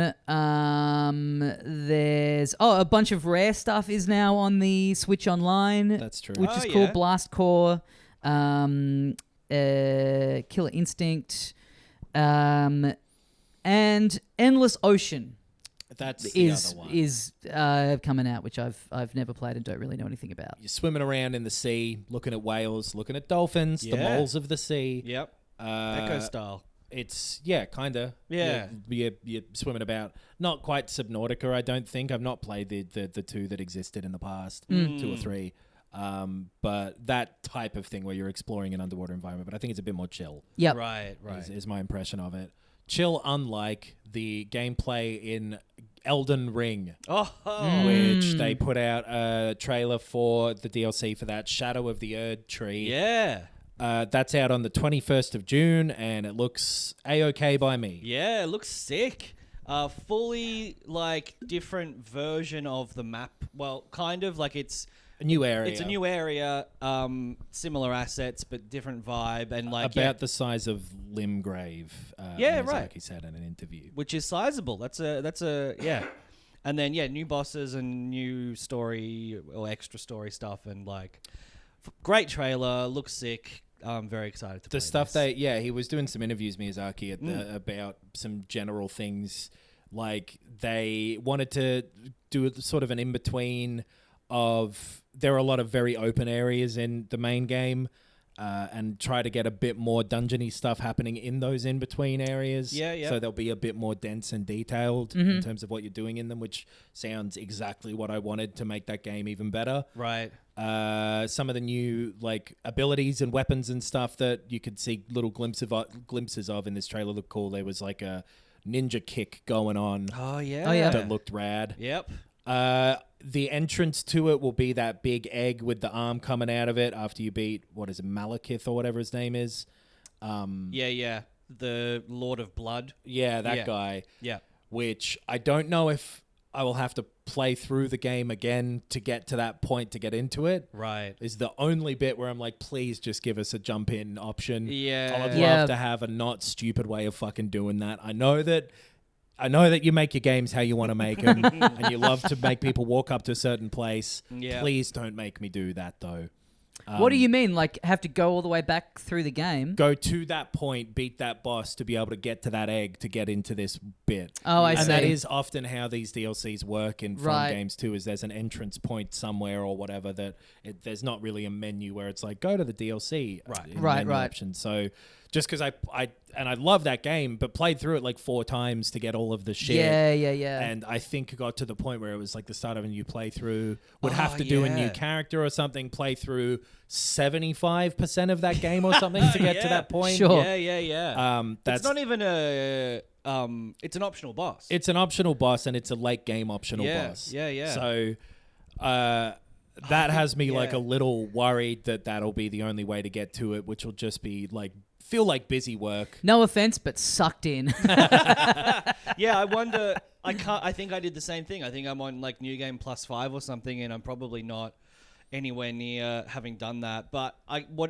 Speaker 1: There's a bunch of rare stuff is now on the Switch Online.
Speaker 3: That's true.
Speaker 1: Which is cool. Blast Core, Killer Instinct, and Endless Ocean.
Speaker 3: That's the other one.
Speaker 1: Is coming out, which I've never played and don't really know anything about.
Speaker 3: You're swimming around in the sea, looking at whales, looking at dolphins, the moles of the sea.
Speaker 2: Yep. Echo style.
Speaker 3: It's, kind of.
Speaker 2: Yeah.
Speaker 3: You're swimming about. Not quite Subnautica, I don't think. I've not played the 2 that existed in the past, 2 or 3. But that type of thing where you're exploring an underwater environment, but I think it's a bit more chill.
Speaker 1: Yeah.
Speaker 2: Right.
Speaker 3: Is my impression of it. Chill, unlike the gameplay in Elden Ring, which they put out a trailer for the DLC for that, Shadow of the Erd Tree.
Speaker 2: Yeah.
Speaker 3: That's out on the 21st of June, and it looks A-okay by me.
Speaker 2: Yeah, it looks sick. Fully, different version of the map. Well, kind of, it's
Speaker 3: A new area.
Speaker 2: It's a new area, similar assets but different vibe, and like
Speaker 3: about the size of Limgrave.
Speaker 2: Yeah,
Speaker 3: Miyazaki
Speaker 2: right.
Speaker 3: said in an interview.
Speaker 2: which is sizable. That's a yeah. And then new bosses and new story or extra story stuff, and like great trailer, looks sick. I'm very excited to play
Speaker 3: The stuff
Speaker 2: this.
Speaker 3: he was doing some interviews, Miyazaki, about some general things. Like they wanted to do sort of an in-between of, there are a lot of very open areas in the main game, and try to get a bit more dungeony stuff happening in those in-between areas.
Speaker 2: Yeah.
Speaker 3: So they'll be a bit more dense and detailed in terms of what you're doing in them, which sounds exactly what I wanted to make that game even better.
Speaker 2: Right.
Speaker 3: Some of the new like abilities and weapons and stuff that you could see little glimpses of in this trailer look cool. There was like a ninja kick going on
Speaker 2: Oh yeah.
Speaker 1: Oh, yeah.
Speaker 3: that looked rad.
Speaker 2: Yep.
Speaker 3: The entrance to it will be that big egg with the arm coming out of it after you beat, what is it, Malekith or whatever his name is.
Speaker 2: Yeah. The Lord of Blood.
Speaker 3: Yeah, that
Speaker 2: Yeah.
Speaker 3: guy.
Speaker 2: Yeah.
Speaker 3: Which I don't know if I will have to play through the game again to get to that point to get into it.
Speaker 2: Right.
Speaker 3: Is the only bit where I'm like, please just give us a jump in option.
Speaker 2: Yeah.
Speaker 3: I'd
Speaker 1: Yeah.
Speaker 3: love to have a not stupid way of fucking doing that. I know that you make your games how you want to make them, and you love to make people walk up to a certain place.
Speaker 2: Yeah.
Speaker 3: Please don't make me do that though.
Speaker 1: What do you mean? Like, have to go all the way back through the game?
Speaker 3: Go to that point, beat that boss to be able to get to that egg to get into this bit.
Speaker 1: Oh, I
Speaker 3: and
Speaker 1: see.
Speaker 3: that is often how these DLCs work in fun
Speaker 1: Right.
Speaker 3: games too, is there's an entrance point somewhere or whatever that there's not really a menu where it's like, go to the DLC
Speaker 2: Right.
Speaker 3: in
Speaker 1: Right,
Speaker 3: menu
Speaker 1: right.
Speaker 3: option. So just because I love that game, but played through it like 4 times to get all of the shit.
Speaker 1: Yeah.
Speaker 3: And I think it got to the point where it was like the start of a new playthrough. Would have to do a new
Speaker 2: yeah.
Speaker 3: character or something, play through 75% of that game or something to get to
Speaker 2: Yeah.
Speaker 3: that point.
Speaker 1: Sure.
Speaker 2: Yeah.
Speaker 3: That's
Speaker 2: It's not even a it's an optional boss.
Speaker 3: It's an optional boss, and it's a late game optional
Speaker 2: Yeah,
Speaker 3: boss.
Speaker 2: yeah.
Speaker 3: So that has me like
Speaker 2: yeah.
Speaker 3: a little worried that that'll be the only way to get to it, which will just be like feel like busy work.
Speaker 1: No offense, but sucked in.
Speaker 2: Yeah, I wonder. I think I did the same thing. I think I'm on like New Game Plus 5 or something, and I'm probably not anywhere near having done that. But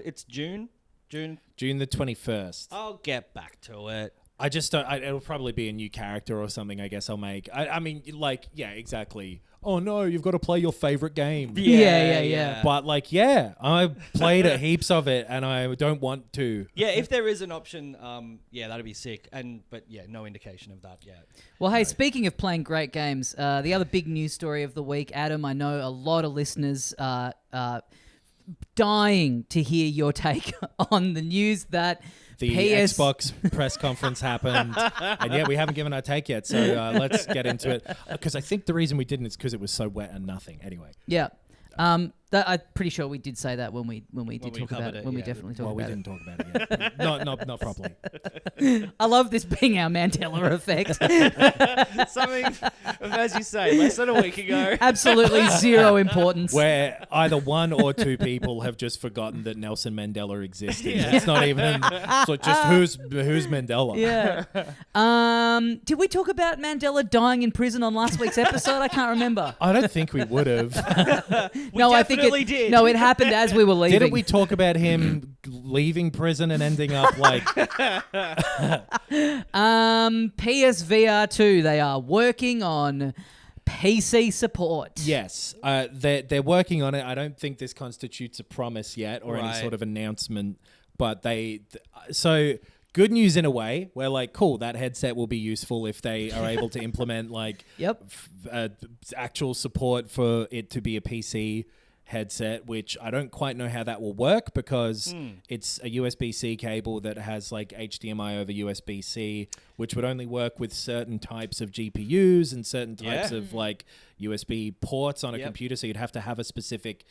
Speaker 2: it's June.
Speaker 3: June the 21st.
Speaker 2: I'll get back to it.
Speaker 3: I just don't. It'll probably be a new character or something. I guess I'll make. I mean, like, yeah, exactly. Oh no, you've got to play your favorite game.
Speaker 1: Yeah.
Speaker 3: But like, yeah, I played heaps of it, and I don't want to.
Speaker 2: Yeah, if there is an option, that'd be sick. But no indication of that yet.
Speaker 1: Well, hey, speaking of playing great games, the other big news story of the week, Adam, I know a lot of listeners are dying to hear your take on the news that
Speaker 3: The Xbox press conference happened, and yeah, we haven't given our take yet, so let's get into it. Because I think the reason we didn't is because it was so wet and nothing. Anyway.
Speaker 1: Yeah. I'm pretty sure we did say that when we did talk about it. We definitely talked
Speaker 3: Well, we
Speaker 1: about
Speaker 3: didn't talk about it yet. not properly.
Speaker 1: it. I love this being our Mandela effect.
Speaker 2: Something, as you say, less than a week ago.
Speaker 1: Absolutely zero importance.
Speaker 3: Where either one or two people have just forgotten that Nelson Mandela existed. It's not even. It's like just who's Mandela.
Speaker 1: Yeah. Did we talk about Mandela dying in prison on last week's episode? I can't remember.
Speaker 3: I don't think we would have.
Speaker 1: No, I think
Speaker 2: definitely did.
Speaker 1: No, it happened as we were leaving.
Speaker 3: Didn't we talk about him leaving prison and ending up like?
Speaker 1: PSVR 2. They are working on PC support.
Speaker 3: Yes, they're working on it. I don't think this constitutes a promise yet or any
Speaker 2: Right.
Speaker 3: sort of announcement, but so good news in a way. We're like, cool, that headset will be useful if they are able to implement like
Speaker 1: Yep.
Speaker 3: actual support for it to be a PC headset, which I don't quite know how that will work because it's a USB-C cable that has like HDMI over USB-C, which would only work with certain types of GPUs and certain types of like USB ports on a computer. So you'd have to have a specific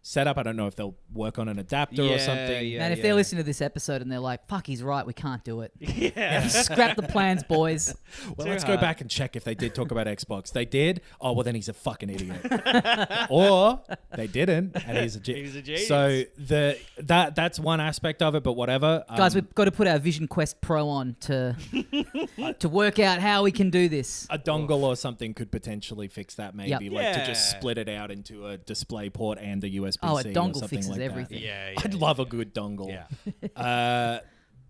Speaker 3: setup. I don't know if they'll work on an adapter or something.
Speaker 2: Yeah,
Speaker 1: Man, if they're listening to this episode and they're like, fuck, he's right, we can't do it.
Speaker 2: Yeah.
Speaker 1: Scrap the plans, boys.
Speaker 3: Well,
Speaker 2: Too
Speaker 3: let's
Speaker 2: hard.
Speaker 3: go back and check if they did talk about Xbox. They did. Oh, well, then he's a fucking idiot. Or they didn't, and he's a
Speaker 2: He's a genius.
Speaker 3: So that's one aspect of it, but whatever.
Speaker 1: Guys, we've got to put our Vision Quest Pro on to work out how we can do this.
Speaker 3: a dongle or something could potentially fix that, maybe.
Speaker 1: Yep.
Speaker 3: Like to just
Speaker 2: Yeah.
Speaker 3: split it out into a display port and a USB-C
Speaker 1: Oh, a
Speaker 3: or
Speaker 1: dongle
Speaker 3: something
Speaker 1: fixes
Speaker 3: like
Speaker 1: everything.
Speaker 3: That.
Speaker 2: Yeah,
Speaker 3: I'd love a good dongle.
Speaker 2: Yeah.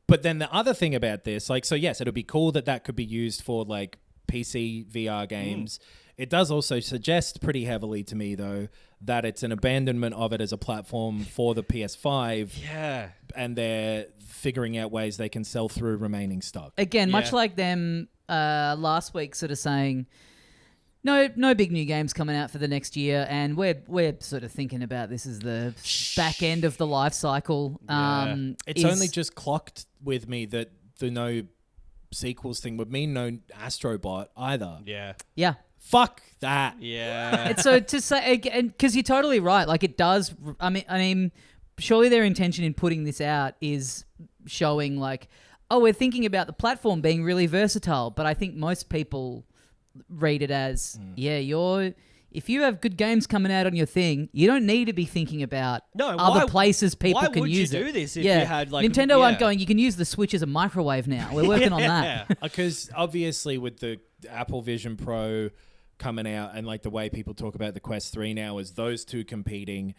Speaker 3: But then the other thing about this, like, so yes, it'll be cool that could be used for like PC VR games. It does also suggest pretty heavily to me, though, that it's an abandonment of it as a platform for the PS5.
Speaker 2: Yeah.
Speaker 3: And they're figuring out ways they can sell through remaining stock.
Speaker 1: Again, much
Speaker 2: Yeah.
Speaker 1: like them last week, sort of saying, no big new games coming out for the next year, and we're sort of thinking about this as the back end of the life cycle.
Speaker 3: It's only just clocked with me that the no sequels thing would mean no Astrobot either.
Speaker 2: Yeah.
Speaker 1: yeah.
Speaker 3: Fuck that.
Speaker 2: Yeah.
Speaker 1: And so to say again, because you're totally right. Like it does. I mean, surely their intention in putting this out is showing like, oh, we're thinking about the platform being really versatile. But I think most people read it as, if you have good games coming out on your thing, you don't need to be thinking about other places people can use it.
Speaker 2: Why would you do this if
Speaker 1: yeah.
Speaker 2: you had like...
Speaker 1: Nintendo aren't going, you can use the Switch as a microwave now. We're working on that.
Speaker 3: Because obviously with the Apple Vision Pro coming out and like the way people talk about the Quest 3 now is those two competing,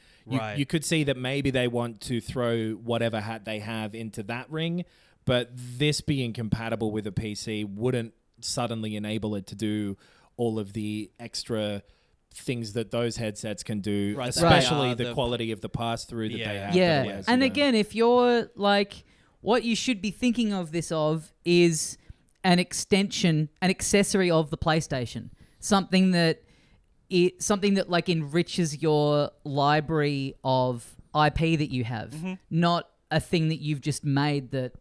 Speaker 3: you could see that maybe they want to throw whatever hat they have into that ring, but this being compatible with a PC wouldn't suddenly enable it to do all of the extra things that those headsets can do, especially the quality of the pass-through that they have.
Speaker 1: Yeah, and again, if you're like, what you should be thinking of this is an extension, an accessory of the PlayStation, something that like enriches your library of IP that you have, not a thing that you've just made that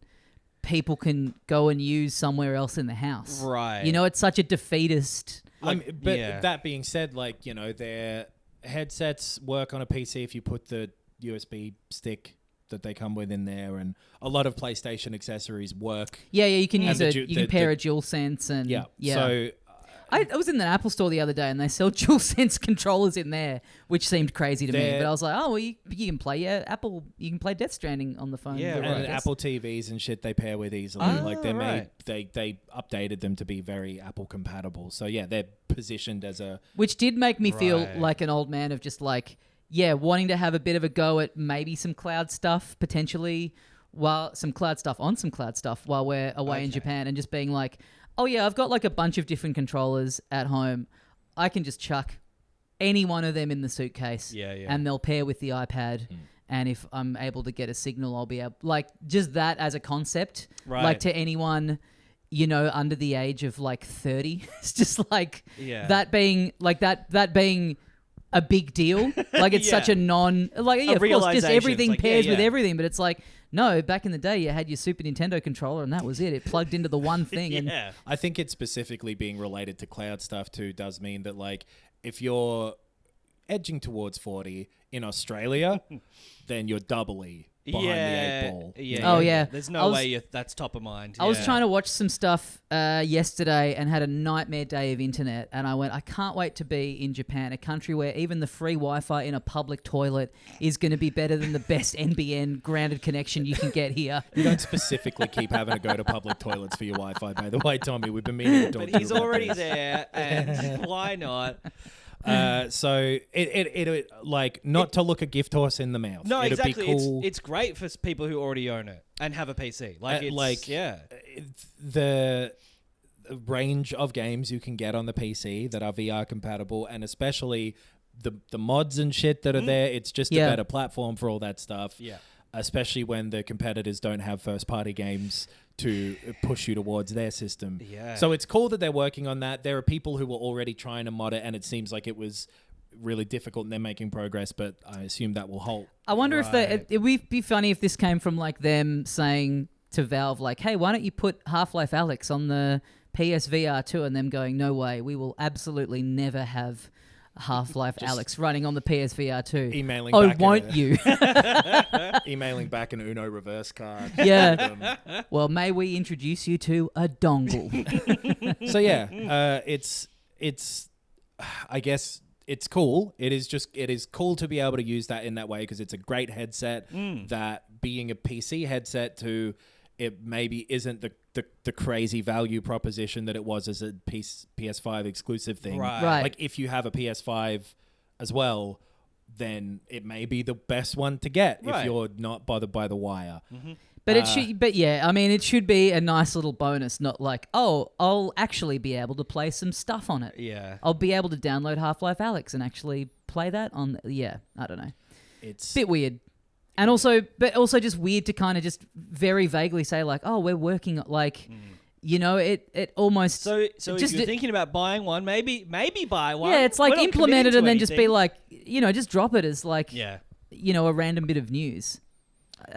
Speaker 1: people can go and use somewhere else in the house.
Speaker 2: Right.
Speaker 1: You know, it's such a defeatist.
Speaker 3: That being said, like, you know, their headsets work on a PC if you put the USB stick that they come with in there, and a lot of PlayStation accessories work.
Speaker 1: Yeah, you can use
Speaker 3: And
Speaker 1: you can pair a DualSense and
Speaker 3: So
Speaker 1: I was in the Apple store the other day and they sell DualSense controllers in there, which seemed crazy to me. But I was like, oh, well, you can play you can play Death Stranding on the phone.
Speaker 2: Yeah,
Speaker 3: and
Speaker 2: right.
Speaker 3: Apple TVs and shit they pair with easily. Like they're made, they updated them to be very Apple compatible. So yeah, they're positioned as a...
Speaker 1: Which did make me feel like an old man of just like, wanting to have a bit of a go at maybe some cloud stuff potentially, some cloud stuff while we're away in Japan, and just being like, oh yeah, I've got like a bunch of different controllers at home. I can just chuck any one of them in the suitcase and they'll pair with the iPad. And if I'm able to get a signal, I'll be able, like, just that as a concept, like to anyone, you know, under the age of like 30, it's just like that being like that being a big deal. Like it's such a of course, just everything
Speaker 2: like,
Speaker 1: pairs with everything, but it's like, no, back in the day, you had your Super Nintendo controller and that was it. It plugged into the one thing. And
Speaker 3: I think it's specifically being related to cloud stuff too does mean that, like, if you're edging towards 40 in Australia, then you're doubly behind the 8 ball.
Speaker 1: Oh, yeah.
Speaker 2: There's no way that's top of mind.
Speaker 1: I was trying to watch some stuff yesterday and had a nightmare day of internet, and I went, I can't wait to be in Japan, a country where even the free Wi-Fi in a public toilet is going to be better than the best NBN grounded connection you can get here.
Speaker 3: You don't specifically keep having to go to public toilets for your Wi-Fi, by the way, Tommy. We've been meaning to talk to you
Speaker 2: But he's
Speaker 3: about
Speaker 2: already
Speaker 3: this.
Speaker 2: there, and why not?
Speaker 3: So it like, not to look a gift horse in the mouth.
Speaker 2: No,
Speaker 3: It'd
Speaker 2: exactly.
Speaker 3: Be cool.
Speaker 2: It's great for people who already own it and have a PC.
Speaker 3: The range of games you can get on the PC that are VR compatible, and especially the mods and shit that are there. It's just a better platform for all that stuff.
Speaker 2: Yeah.
Speaker 3: Especially when the competitors don't have first-party games to push you towards their system.
Speaker 2: Yeah.
Speaker 3: So it's cool that they're working on that. There are people who were already trying to mod it, and it seems like it was really difficult, and they're making progress, but I assume that will halt.
Speaker 1: I wonder if it would be funny if this came from like them saying to Valve, like, hey, why don't you put Half-Life Alyx on the PSVR 2, and them going, no way, we will absolutely never have Half-Life Alex running on the PSVR 2.
Speaker 3: Emailing
Speaker 1: Oh,
Speaker 3: back
Speaker 1: won't you?
Speaker 3: emailing back an Uno reverse card.
Speaker 1: Yeah. Well, may we introduce you to a dongle?
Speaker 3: So yeah, it's I guess it's cool. It is cool to be able to use that in that way because it's a great headset that being a PC headset to it maybe isn't the crazy value proposition that it was as a PS5 exclusive thing.
Speaker 1: Right.
Speaker 3: Like if you have a PS5 as well, then it may be the best one to get if you're not bothered by the wire.
Speaker 1: But it should. But yeah, I mean, it should be a nice little bonus, not like, oh, I'll actually be able to play some stuff on it.
Speaker 2: Yeah.
Speaker 1: I'll be able to download Half-Life Alex and actually play that on. Yeah, I don't know.
Speaker 3: It's
Speaker 1: Bit weird. And also just weird to kind of just very vaguely say like, oh, we're working like, you know, it almost.
Speaker 2: So if you're thinking about buying one, maybe buy one.
Speaker 1: Yeah, it's like
Speaker 2: We're not
Speaker 1: implement it
Speaker 2: committing
Speaker 1: and
Speaker 2: to
Speaker 1: then just be
Speaker 2: anything.
Speaker 1: like, you know, just drop it as like,
Speaker 2: Yeah.
Speaker 1: you know, a random bit of news.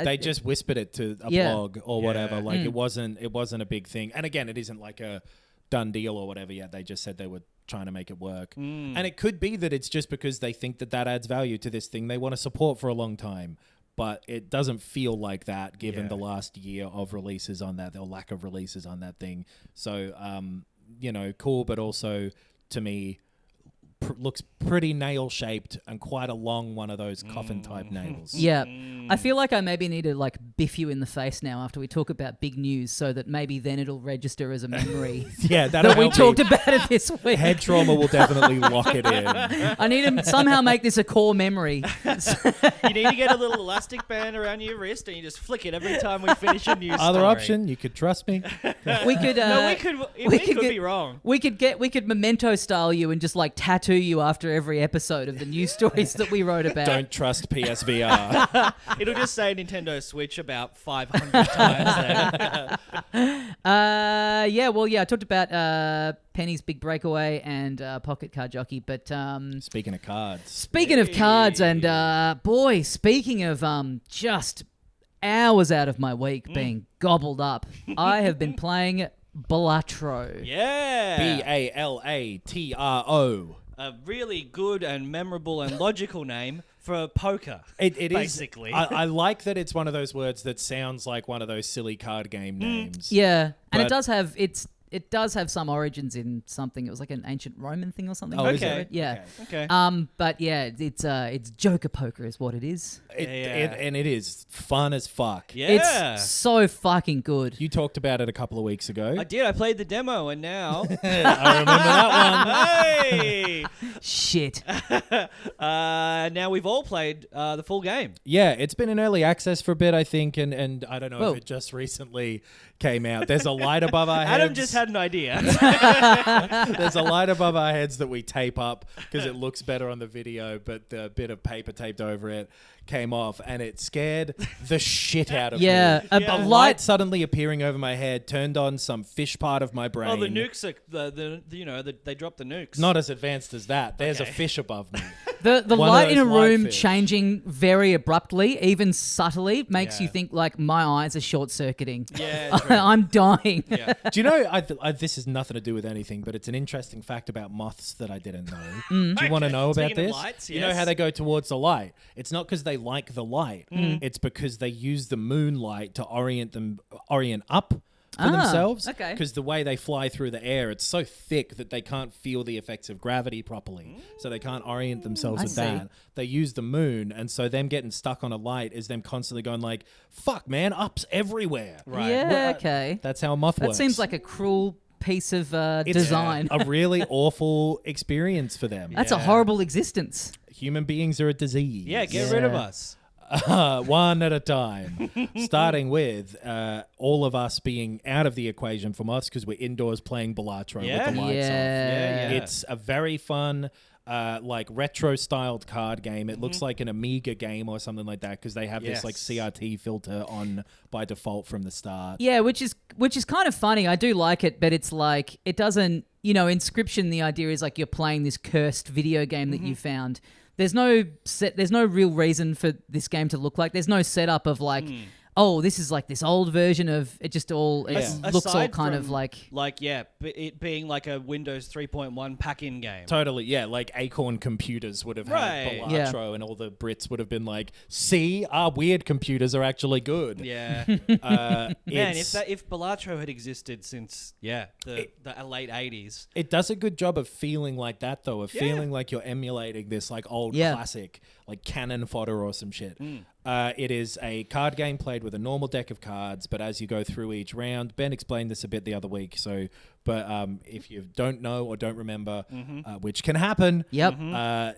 Speaker 3: they just whispered it to a
Speaker 1: Yeah.
Speaker 3: blog or
Speaker 2: Yeah.
Speaker 3: whatever. Like it wasn't a big thing. And again, it isn't like a done deal or whatever yet. They just said they were trying to make it work. And it could be that it's just because they think that adds value to this thing they want to support for a long time. But it doesn't feel like that given the last year of releases on that, or lack of releases on that thing. So, you know, cool, but also to me looks pretty nail-shaped and quite a long one of those coffin-type nails.
Speaker 1: Yeah. I feel like I maybe need to like biff you in the face now after we talk about big news so that maybe then it'll register as a memory
Speaker 3: Yeah, that'll
Speaker 1: that we
Speaker 3: help me.
Speaker 1: talked about it this week.
Speaker 3: Head trauma will definitely lock it in.
Speaker 1: I need to somehow make this a core memory.
Speaker 2: You need to get a little elastic band around your wrist and you just flick it every time we finish a news
Speaker 3: Other
Speaker 2: story.
Speaker 3: option, you could trust me.
Speaker 1: We could
Speaker 2: No, we could
Speaker 1: get-
Speaker 2: be wrong.
Speaker 1: We could memento style you and just like tattoo you after every episode of the news stories that we wrote about.
Speaker 3: Don't trust PSVR.
Speaker 2: It'll just say Nintendo Switch about 500 times then.
Speaker 1: I talked about Penny's Big Breakaway and Pocket Card Jockey, but
Speaker 3: Speaking of cards.
Speaker 1: speaking of cards and speaking of just hours out of my week being gobbled up, I have been playing Balatro.
Speaker 2: Yeah.
Speaker 3: Balatro.
Speaker 2: A really good and memorable and logical name for poker.
Speaker 3: It is
Speaker 2: basically.
Speaker 3: I like that it's one of those words that sounds like one of those silly card game names.
Speaker 1: Yeah, and it
Speaker 3: But-
Speaker 1: does have some origins in something. It was like an ancient Roman thing or something.
Speaker 3: Oh, is
Speaker 2: Okay.
Speaker 3: it?
Speaker 1: Yeah.
Speaker 2: Okay.
Speaker 1: But yeah, it's Joker poker is what it is.
Speaker 3: And it is fun as fuck.
Speaker 2: Yeah.
Speaker 1: It's so fucking good.
Speaker 3: You talked about it a couple of weeks ago.
Speaker 2: I did. I played the demo and now...
Speaker 3: I remember that one.
Speaker 2: Hey!
Speaker 1: Shit.
Speaker 2: Now we've all played the full game.
Speaker 3: Yeah, it's been in early access for a bit, I think, and I don't know
Speaker 1: Whoa.
Speaker 3: if it just recently came out. There's a light above our heads.
Speaker 2: Adam just had an idea.
Speaker 3: There's a light above our heads that we tape up because it looks better on the video, but the bit of paper taped over it came off, and it scared the shit out of
Speaker 1: Yeah,
Speaker 3: me.
Speaker 1: a
Speaker 3: A
Speaker 1: light-
Speaker 3: light suddenly appearing over my head turned on some fish part of my brain.
Speaker 2: Oh, the nukes are... they dropped the nukes.
Speaker 3: Not as advanced as that. There's a
Speaker 2: Okay.
Speaker 3: fish above me.
Speaker 1: The
Speaker 3: One of
Speaker 1: light in a
Speaker 3: those light
Speaker 1: room
Speaker 3: fish.
Speaker 1: changing very abruptly, even subtly, makes you
Speaker 2: Yeah.
Speaker 1: think like my eyes are short circuiting.
Speaker 2: Yeah, true.
Speaker 1: I'm dying.
Speaker 2: Yeah.
Speaker 3: Do you know, this has nothing to do with anything, but it's an interesting fact about moths that I didn't know. Do you want to know about
Speaker 2: Speaking of
Speaker 3: this?
Speaker 2: lights,
Speaker 3: You know
Speaker 2: yes.
Speaker 3: how they go towards the light? It's not because they like the light. It's because they use the moonlight to orient up for themselves.
Speaker 1: okay.
Speaker 3: Because the way they fly through the air, it's so thick that they can't feel the effects of gravity properly. So they can't orient themselves
Speaker 1: I
Speaker 3: with
Speaker 1: see.
Speaker 3: that. They use the moon, and so them getting stuck on a light is them constantly going like, fuck, man, up's everywhere.
Speaker 2: Right.
Speaker 1: Yeah,
Speaker 3: Well,
Speaker 1: okay.
Speaker 3: That's how a moth
Speaker 1: That
Speaker 3: works.
Speaker 1: seems like a cruel piece of
Speaker 3: It's
Speaker 1: design.
Speaker 3: a really awful experience for them.
Speaker 1: That's a
Speaker 2: Yeah.
Speaker 1: horrible existence.
Speaker 3: Human beings are a disease.
Speaker 2: Yeah, get rid of
Speaker 1: Yeah.
Speaker 2: us.
Speaker 3: One at a time. Starting with all of us being out of the equation from us because we're indoors playing Balatro
Speaker 2: Yeah.
Speaker 3: with the lights off.
Speaker 1: Yeah.
Speaker 3: It's a very fun, like retro-styled card game. It looks like an Amiga game or something like that because they have this like
Speaker 2: Yes.
Speaker 3: CRT filter on by default from the start.
Speaker 1: Yeah, which is kind of funny. I do like it, but it's like it doesn't. You know, Inscription. The idea is like you're playing this cursed video game that you found. There's no real reason for this game to look like. There's no setup of like, oh, this is like this old version of it. Just all it
Speaker 2: Yeah.
Speaker 1: looks all
Speaker 2: Aside
Speaker 1: kind of
Speaker 2: from,
Speaker 1: like
Speaker 2: it being like a Windows 3.1 pack-in game.
Speaker 3: Totally, yeah. Like Acorn Computers would have had
Speaker 2: Right.
Speaker 3: Balatro, and all the Brits would have been like, "See, our weird computers are actually good."
Speaker 2: Yeah.
Speaker 3: Man,
Speaker 2: Man, if Balatro had existed since the late 80s.
Speaker 3: it does a good job of feeling like that, though, of feeling like you're emulating this like old classic, like cannon fodder or some shit. It is a card game played with a normal deck of cards, but as you go through each round, Ben explained this a bit the other week. But if you don't know or don't remember, which can happen,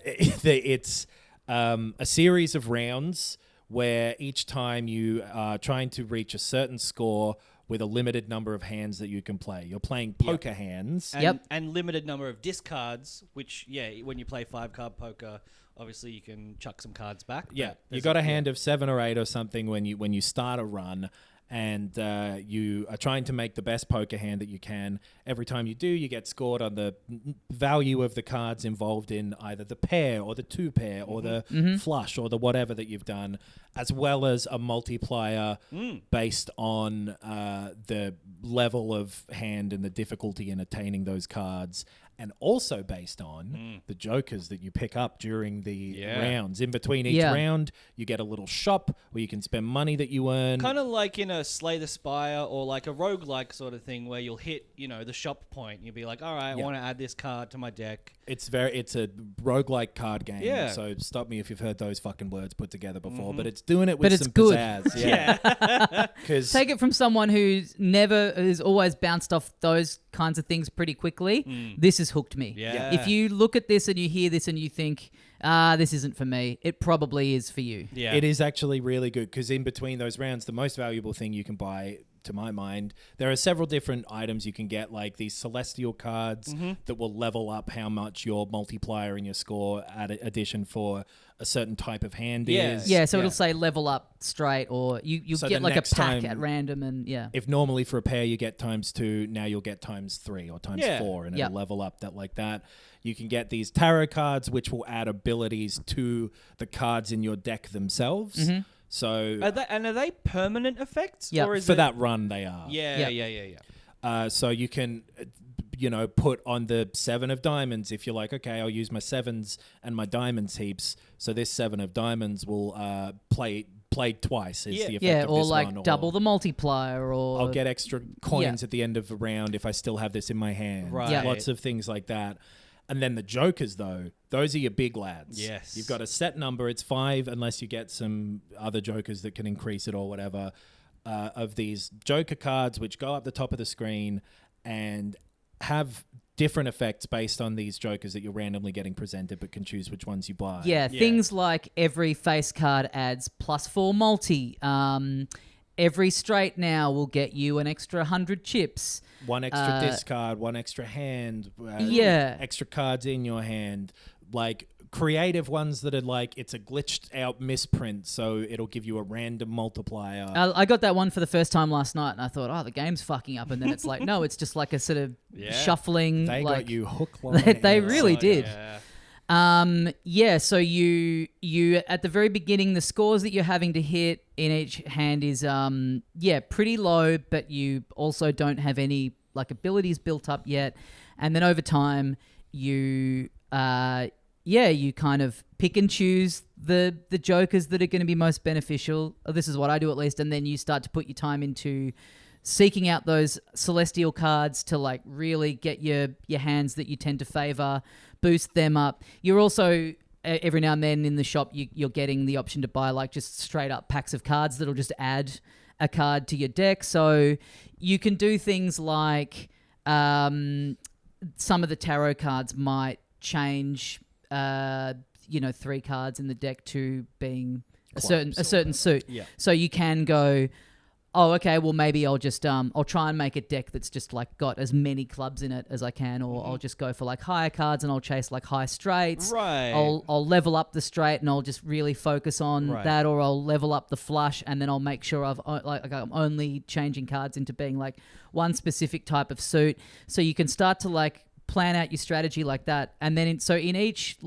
Speaker 3: it's a series of rounds where each time you are trying to reach a certain score with a limited number of hands that you can play. You're playing poker hands.
Speaker 2: And limited number of discards, which, when you play 5-card poker, obviously you can chuck some cards back.
Speaker 3: Yeah, you got a hand of 7 or 8 or something when you start a run, and you are trying to make the best poker hand that you can. Every time you do, you get scored on the value of the cards involved in either the pair or the 2-pair or the flush or the whatever that you've done, as well as a multiplier based on the level of hand and the difficulty in attaining those cards. And also based on the jokers that you pick up during the rounds. In between each round, you get a little shop where you can spend money that you earn.
Speaker 2: Kind of like in a Slay the Spire or like a roguelike sort of thing where you'll hit, the shop point. You'll be like, all right, I want to add this card to my deck.
Speaker 3: It's a roguelike card game.
Speaker 2: Yeah.
Speaker 3: So stop me if you've heard those fucking words put together before. But it's doing it with
Speaker 1: But it's
Speaker 3: some
Speaker 1: good.
Speaker 3: pizzazz. Yeah. Because
Speaker 1: take it from someone who's always bounced off those kinds of things pretty quickly. This has hooked me.
Speaker 2: Yeah.
Speaker 1: If you look at this and you hear this and you think, this isn't for me, it probably is for you.
Speaker 2: Yeah.
Speaker 3: it is actually really good because in between those rounds, the most valuable thing you can buy, to my mind, there are several different items you can get, like these celestial cards that will level up how much your multiplier and your score addition for a certain type of hand is.
Speaker 1: Yeah, so it'll say level up straight, or you
Speaker 3: So
Speaker 1: get
Speaker 3: the
Speaker 1: like a
Speaker 3: next
Speaker 1: pack
Speaker 3: time-
Speaker 1: at random, and
Speaker 3: If normally for a pair you get ×2, now you'll get ×3 or ×4, and it'll level up that like that. You can get these tarot cards, which will add abilities to the cards in your deck themselves. So
Speaker 2: Are they permanent effects?
Speaker 1: Yeah.
Speaker 2: Or is
Speaker 3: for
Speaker 2: it...
Speaker 3: that run, they are.
Speaker 2: Yeah.
Speaker 3: So you can, put on the 7 of diamonds if you're like, okay, I'll use my 7s and my diamonds heaps. So this 7 of diamonds will play twice. Is the effect of
Speaker 1: or
Speaker 3: this
Speaker 1: like
Speaker 3: one,
Speaker 1: double the multiplier, or
Speaker 3: I'll get extra coins at the end of a round if I still have this in my hand.
Speaker 2: Right. Yeah.
Speaker 3: Lots of things like that. And then the jokers, though, those are your big lads.
Speaker 2: Yes.
Speaker 3: You've got a set number. It's 5 unless you get some other jokers that can increase it or whatever. Of these joker cards, which go up the top of the screen and have different effects based on these jokers that you're randomly getting presented, but can choose which ones you buy.
Speaker 1: things like every face card adds +4 multi. Every straight now will get you an extra 100 chips.
Speaker 3: 1 extra discard, 1 extra hand. Extra cards in your hand. Like creative ones that are like, it's a glitched out misprint, so it'll give you a random multiplier.
Speaker 1: I got that one for the first time last night, and I thought, the game's fucking up. And then it's like, no, it's just like a sort of shuffling.
Speaker 3: They
Speaker 1: like,
Speaker 3: got you hook, line,
Speaker 1: they
Speaker 3: and
Speaker 1: really
Speaker 3: sinker.
Speaker 1: did. So you at the very beginning, the scores that you're having to hit in each hand is pretty low, but you also don't have any like abilities built up yet. And then over time, you kind of pick and choose the jokers that are going to be most beneficial. This is what I do at least. And then you start to put your time into seeking out those celestial cards to like really get your hands that you tend to favor, boost them up. You're also every now and then in the shop you're getting the option to buy like just straight up packs of cards that'll just add a card to your deck. So you can do things like some of the tarot cards might change 3 cards in the deck to being a certain suit.
Speaker 2: Yeah.
Speaker 1: So you can go, oh, okay, well maybe I'll just I'll try and make a deck that's just like got as many clubs in it as I can, or I'll just go for like higher cards and I'll chase like high straights.
Speaker 2: Right.
Speaker 1: I'll level up the straight and I'll just really focus on that, or I'll level up the flush and then I'll make sure I'm only changing cards into being like one specific type of suit. So you can start to like plan out your strategy like that, and then in each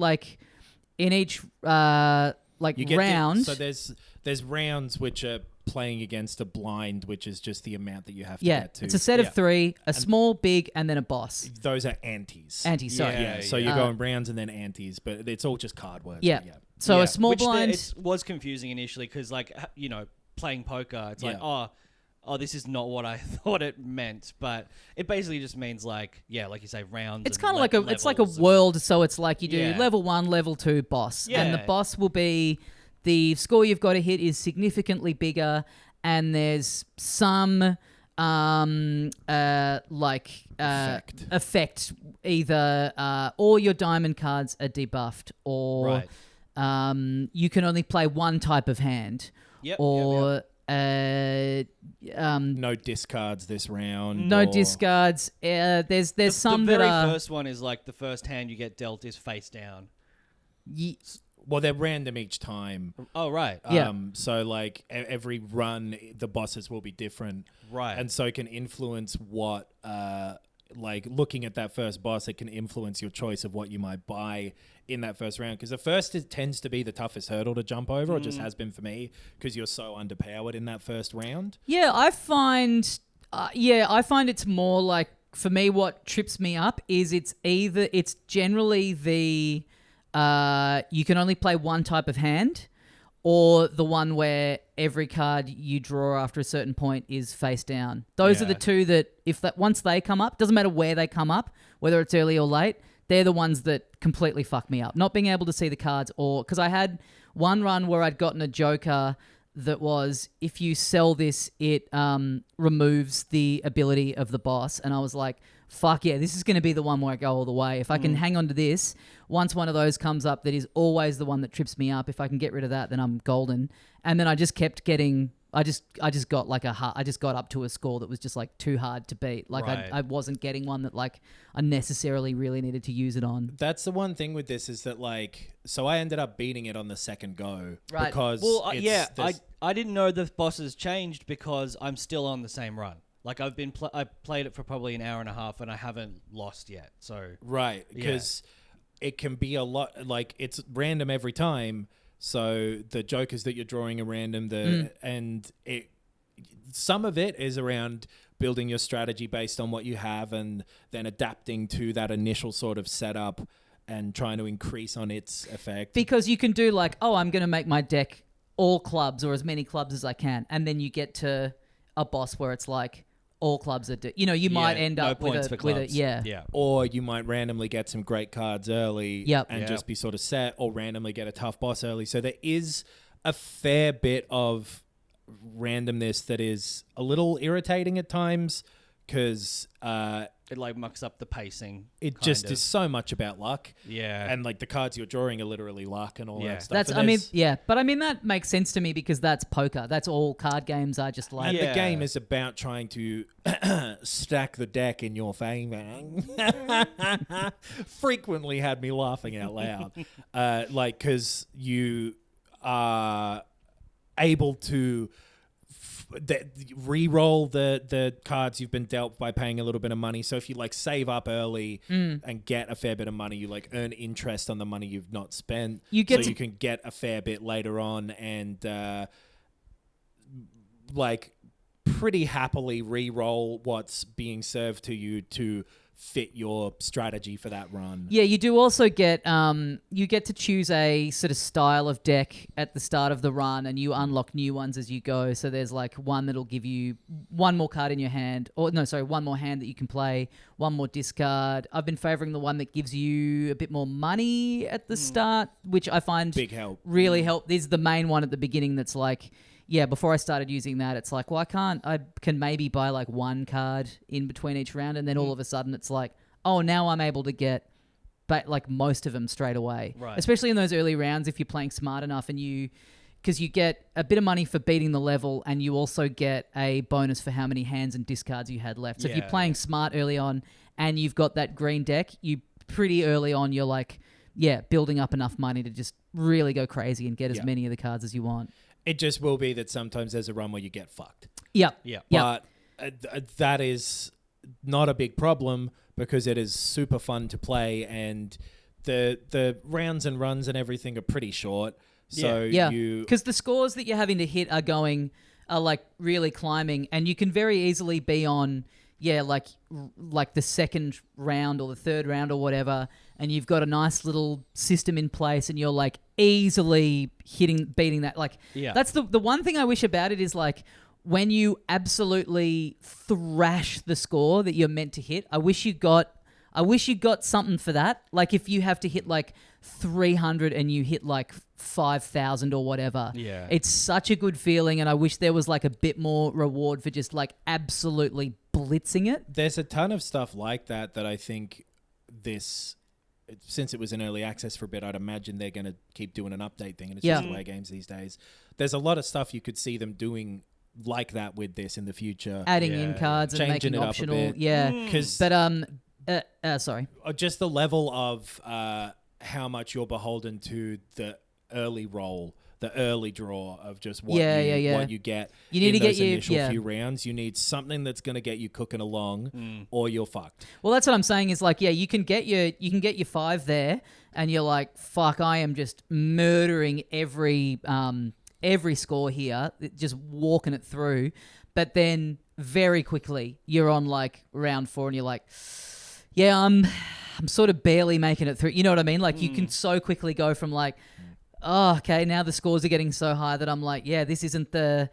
Speaker 1: round.
Speaker 3: So there's rounds which are playing against a blind, which is just the amount that you have to
Speaker 1: Yeah,
Speaker 3: get to.
Speaker 1: it's a set
Speaker 2: Yeah.
Speaker 1: of 3, a small, big, and then a boss.
Speaker 3: Those are antes.
Speaker 1: Anti, sorry.
Speaker 3: Yeah, so you're going rounds and then antes, but it's all just card work.
Speaker 1: Yeah.
Speaker 3: Yeah.
Speaker 1: So
Speaker 2: Yeah,
Speaker 1: a small
Speaker 2: which
Speaker 1: blind.
Speaker 2: It was confusing initially because, like, playing poker, it's like, oh, this is not what I thought it meant. But it basically just means like you say, rounds.
Speaker 1: It's
Speaker 2: and
Speaker 1: kind of like it's like a
Speaker 2: levels and-
Speaker 1: world. So it's like you do
Speaker 2: Yeah.
Speaker 1: level 1, level 2 boss, and the
Speaker 2: Yeah.
Speaker 1: boss will be the score you've got to hit is significantly bigger, and there's some effect either all your diamond cards are debuffed, or
Speaker 2: Right.
Speaker 1: you can only play one type of hand,
Speaker 2: Yep,
Speaker 1: or
Speaker 3: No discards this round.
Speaker 1: no
Speaker 3: or-
Speaker 1: discards. There's some
Speaker 2: the very
Speaker 1: that are
Speaker 2: first one is like the first hand you get dealt is face down.
Speaker 3: Well, they're random each time.
Speaker 2: Oh, right.
Speaker 1: Yeah.
Speaker 3: So like every run, the bosses will be different.
Speaker 2: Right.
Speaker 3: And so it can influence what, like looking at that first boss, it can influence your choice of what you might buy in that first round. Because the first tends to be the toughest hurdle to jump over, or just has been for me, because you're so underpowered in that first round.
Speaker 1: Yeah, I find it's more like, for me, what trips me up is it's generally the you can only play one type of hand, or the one where every card you draw after a certain point is face down. Those are the two that once they come up, doesn't matter where they come up, whether it's early or late, they're the ones that completely fuck me up. Not being able to see the cards, or because I had one run where I'd gotten a joker that was, if you sell this, it removes the ability of the boss. And I was like, fuck yeah, this is going to be the one where I go all the way. If I can hang on to this, once one of those comes up, that is always the one that trips me up. If I can get rid of that, then I'm golden. And then I just kept getting... I just got like I just got up to a score that was just like too hard to beat. Like
Speaker 2: Right.
Speaker 1: I wasn't getting one that like I necessarily really needed to use it on.
Speaker 3: That's the one thing with this, is that like, so I ended up beating it on the second go.
Speaker 1: Right.
Speaker 3: Because
Speaker 2: Well,
Speaker 3: it's-
Speaker 2: I didn't know the bosses changed because I'm still on the same run. Like I played it for probably an hour and a half and I haven't lost yet. So
Speaker 3: Right, because it can be a lot, like it's random every time. So the jokers that you're drawing are random. And some of it is around building your strategy based on what you have, and then adapting to that initial sort of setup and trying to increase on its effect.
Speaker 1: Because you can do like, oh, I'm going to make my deck all clubs, or as many clubs as I can, and then you get to a boss where it's like all clubs are you might end
Speaker 2: no
Speaker 1: up with
Speaker 2: points
Speaker 1: a
Speaker 2: for
Speaker 1: with a
Speaker 2: clubs.
Speaker 1: yeah.
Speaker 3: Or you might randomly get some great cards early and
Speaker 2: Yep.
Speaker 3: just be sort of set, or randomly get a tough boss early. So there is a fair bit of randomness that is a little irritating at times, because
Speaker 2: it like mucks up the pacing.
Speaker 3: it
Speaker 2: kind
Speaker 3: just
Speaker 2: of.
Speaker 3: is so much about luck.
Speaker 2: Yeah.
Speaker 3: And like the cards you're drawing are literally luck and all
Speaker 2: Yeah.
Speaker 3: that stuff.
Speaker 1: That's
Speaker 3: And there's-
Speaker 1: but that makes sense to me because that's poker. That's all card games are just like.
Speaker 3: And
Speaker 2: Yeah.
Speaker 3: the game is about trying to stack the deck in your favor. Frequently had me laughing out loud. Because you are able to re-roll the cards you've been dealt by paying a little bit of money. So if you like save up early and get a fair bit of money, you like earn interest on the money you've not spent. You can get a fair bit later on, and like pretty happily re-roll what's being served to you to fit your strategy for that run.
Speaker 1: Yeah, you do also get you get to choose a sort of style of deck at the start of the run, and you unlock new ones as you go. So there's like one that'll give you one more card in your hand, one more hand that you can play, one more discard. I've been favoring the one that gives you a bit more money at the start, which I find
Speaker 3: Big help.
Speaker 1: Really help. This is the main one at the beginning that's like, yeah, before I started using that, it's like, well, I can maybe buy like one card in between each round, and then all of a sudden it's like, oh, now I'm able to get like most of them straight away.
Speaker 2: Right.
Speaker 1: Especially in those early rounds, if you're playing smart enough, and because you get a bit of money for beating the level, and you also get a bonus for how many hands and discards you had left. So if you're playing smart early on and you've got that green deck, you pretty early on, you're like, building up enough money to just really go crazy and get as many of the cards as you want.
Speaker 3: It just will be that sometimes there's a run where you get fucked.
Speaker 1: Yep.
Speaker 2: Yeah.
Speaker 1: Yep.
Speaker 3: But that is not a big problem, because it is super fun to play, and the rounds and runs and everything are pretty short. So
Speaker 1: Yeah,
Speaker 3: you
Speaker 1: because the scores that you're having to hit are going are like really climbing, and you can very easily be on like the second round or the third round or whatever, and you've got a nice little system in place, and you're like easily beating that. Like that's the one thing I wish about it is like when you absolutely thrash the score that you're meant to hit. I wish you got something for that. Like if you have to hit like 300 and you hit like 5,000 or whatever.
Speaker 2: Yeah.
Speaker 1: It's such a good feeling, and I wish there was like a bit more reward for just like absolutely blitzing it.
Speaker 3: There's a ton of stuff like that I think since it was in early access for a bit, I'd imagine they're going to keep doing an update thing, and it's just the way games these days. There's a lot of stuff you could see them doing like that with this in the future.
Speaker 1: Adding in cards and
Speaker 3: changing
Speaker 1: making
Speaker 3: it
Speaker 1: optional.
Speaker 3: up a bit.
Speaker 1: Yeah. But sorry.
Speaker 3: Just the level of how much you're beholden to the early roll, the early draw of just what you get. You need to get your initial few rounds. You need something that's going to get you cooking along, or you're fucked.
Speaker 1: Well, that's what I'm saying. Is like, you can get your 5 there, and you're like, fuck, I am just murdering every score here, just walking it through. But then very quickly you're on like round 4, and you're like, yeah, I'm sort of barely making it through. You know what I mean? Like you can so quickly go from like, oh, okay, now the scores are getting so high that I'm like, yeah, this isn't the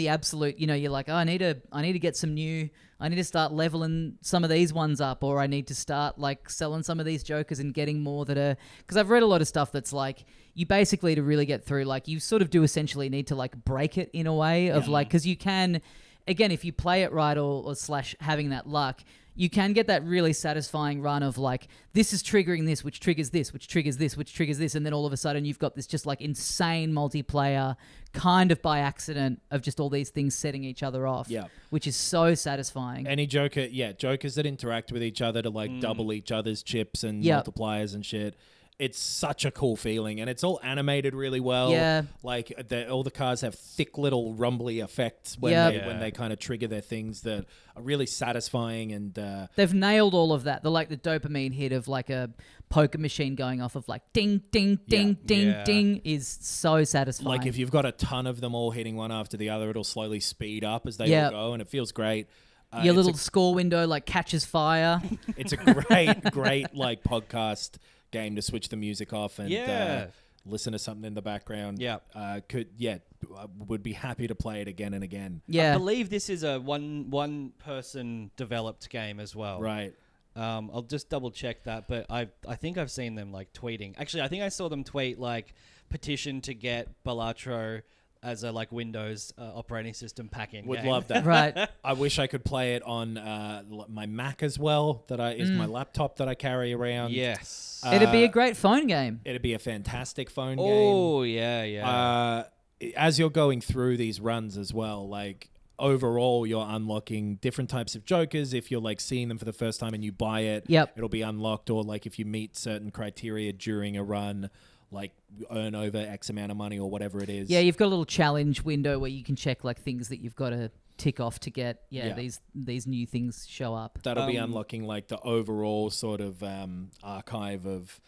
Speaker 1: absolute, you're like, oh, I need to get some I need to start leveling some of these ones up, or I need to start like selling some of these jokers and getting more that are, because I've read a lot of stuff that's like, you basically, to really get through, like you sort of do essentially need to like break it in a way of like, because you can, again, if you play it right or / having that luck, you can get that really satisfying run of like, this is triggering this, which triggers this, which triggers this, which triggers this. And then all of a sudden you've got this just like insane multiplayer kind of by accident of just all these things setting each other off, which is so satisfying.
Speaker 3: Any jokers that interact with each other to like double each other's chips and multipliers and shit. It's such a cool feeling, and it's all animated really well.
Speaker 1: Yeah.
Speaker 3: Like all the cards have thick little rumbly effects when they kind of trigger their things that are really satisfying, and
Speaker 1: they've nailed all of that. The dopamine hit of like a poker machine going off of like ding ding ding ding is so satisfying.
Speaker 3: Like if you've got a ton of them all hitting one after the other, it'll slowly speed up as they all go, and it feels great.
Speaker 1: Your little score window like catches fire.
Speaker 3: It's a great like podcast game to switch the music off and listen to something in the background. Would be happy to play it again and again.
Speaker 2: I believe this is a one person developed game as well.
Speaker 3: Right.
Speaker 2: I'll just double check that, but I think I've seen them like tweeting. Actually, I think I saw them tweet like petition to get Balatro as a like Windows operating system pack-in
Speaker 3: Would
Speaker 2: game.
Speaker 3: love that.
Speaker 1: Right.
Speaker 3: I wish I could play it on my Mac as well. Is my laptop that I carry around.
Speaker 2: Yes.
Speaker 1: It'd be a great phone game.
Speaker 3: It'd be a fantastic phone game.
Speaker 2: Oh yeah.
Speaker 3: As you're going through these runs as well, like overall, you're unlocking different types of jokers. If you're like seeing them for the first time and you buy it, it'll be unlocked. Or like if you meet certain criteria during a run, like earn over X amount of money or whatever it is.
Speaker 1: Yeah, you've got a little challenge window where you can check like things that you've got to tick off to get these new things show up.
Speaker 3: That'll be unlocking like the overall sort of archive of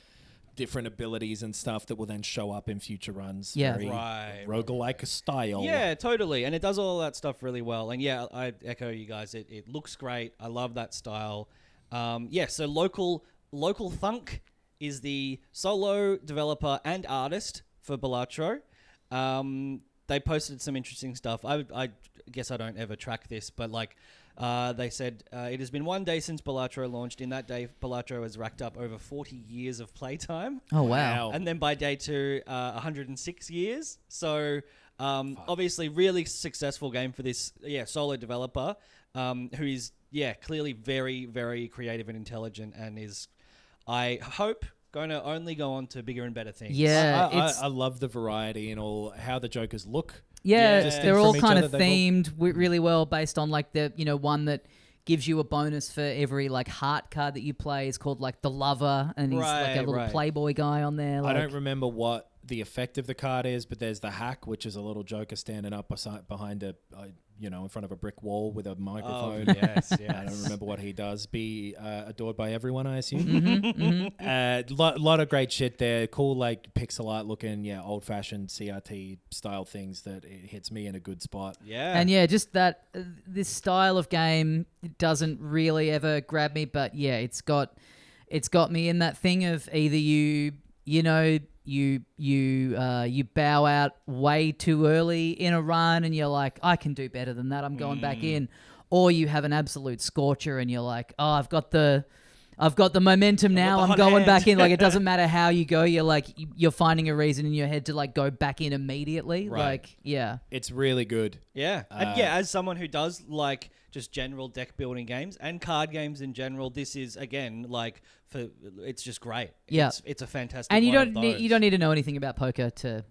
Speaker 3: different abilities and stuff that will then show up in future runs.
Speaker 1: Yeah.
Speaker 3: Very roguelike style.
Speaker 2: Yeah, totally. And it does all that stuff really well. And yeah, I echo you guys. It looks great. I love that style. So Local Thunk is the solo developer and artist for Balatro. They posted some interesting stuff. I guess I don't ever track this, but like they said, it has been 1 day since Balatro launched. In that day, Balatro has racked up over 40 years of playtime.
Speaker 1: Oh, wow.
Speaker 2: And then by day 2, 106 years. So obviously really successful game for this solo developer who is clearly very, very creative and intelligent and is, I hope, going to only go on to bigger and better things.
Speaker 1: Yeah,
Speaker 3: I love the variety and all how the jokers look.
Speaker 1: Yeah,
Speaker 3: Distinct
Speaker 1: they're all
Speaker 3: from each
Speaker 1: kind
Speaker 3: other.
Speaker 1: of themed really well based on like the one that gives you a bonus for every like heart card that you play is called like the lover, and he's like a little playboy guy on there. Like,
Speaker 3: I don't remember what the effect of the card is, but there's the hack, which is a little joker standing up behind in front of a brick wall with a microphone.
Speaker 2: Oh, yes.
Speaker 3: I don't remember what he does. Be adored by everyone, I assume.
Speaker 1: Mm-hmm.
Speaker 3: Lot of great shit there. Cool, like pixel art looking, old-fashioned CRT style things that it hits me in a good spot.
Speaker 2: Yeah.
Speaker 1: And just that this style of game doesn't really ever grab me, but it's got me in that thing of either you bow out way too early in a run and you're like, I can do better than that, I'm going back in, or you have an absolute scorcher and you're like, oh, I've got the momentum now, I'm going back in. Like, it doesn't matter how you go, you're like, you're finding a reason in your head to like go back in immediately.
Speaker 2: Right.
Speaker 1: Like, yeah,
Speaker 3: It's really good.
Speaker 2: Yeah. And as someone who does like just general deck building games and card games in general, this is again it's just great.
Speaker 1: Yeah.
Speaker 2: It's a fantastic.
Speaker 1: And you
Speaker 2: one
Speaker 1: don't
Speaker 2: of
Speaker 1: need to know anything about poker to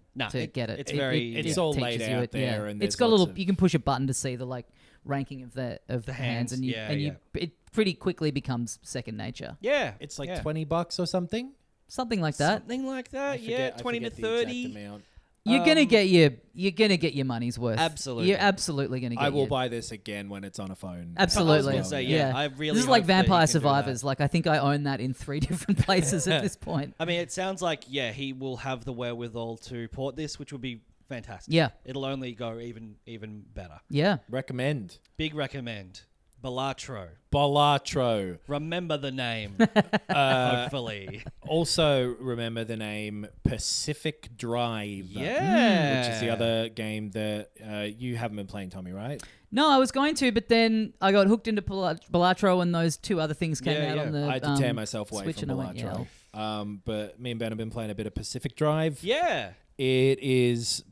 Speaker 1: get it.
Speaker 3: It's all
Speaker 1: teaches
Speaker 3: laid
Speaker 1: you
Speaker 3: out
Speaker 1: it,
Speaker 3: there, and
Speaker 1: it's
Speaker 3: there's
Speaker 1: got a
Speaker 3: lots
Speaker 1: little.
Speaker 3: of-
Speaker 1: You can push a button to see the like ranking of the hands, and it pretty quickly becomes second nature.
Speaker 2: Yeah.
Speaker 3: It's like
Speaker 2: Yeah.
Speaker 3: $20 or something.
Speaker 1: Something like that.
Speaker 2: Something like that.
Speaker 3: I
Speaker 2: 20 to
Speaker 3: forget the exact
Speaker 2: 30.
Speaker 3: amount.
Speaker 1: You're gonna get your money's worth.
Speaker 2: Absolutely.
Speaker 1: You're absolutely gonna get.
Speaker 3: I will buy this again when it's on a phone.
Speaker 1: Absolutely.
Speaker 2: I was gonna say, I really
Speaker 1: This is like
Speaker 2: hope that you
Speaker 1: Vampire
Speaker 2: can do that.
Speaker 1: Survivors. Like, I think I own that in 3 different places at this point.
Speaker 2: I mean, it sounds like he will have the wherewithal to port this, which would be fantastic.
Speaker 1: Yeah.
Speaker 2: It'll only go even better.
Speaker 1: Yeah.
Speaker 3: Recommend.
Speaker 2: Big recommend.
Speaker 3: Balatro.
Speaker 2: Remember the name. Hopefully.
Speaker 3: Also remember the name Pacific Drive.
Speaker 2: Yeah.
Speaker 3: Which is the other game that you haven't been playing, Tommy, right?
Speaker 1: No, I was going to, but then I got hooked into Balatro, and those 2 other things came out on the
Speaker 3: I had to tear myself away
Speaker 1: Switch,
Speaker 3: from
Speaker 1: and I went,
Speaker 3: Balatro. But me and Ben have been playing a bit of Pacific Drive.
Speaker 2: Yeah.
Speaker 3: It is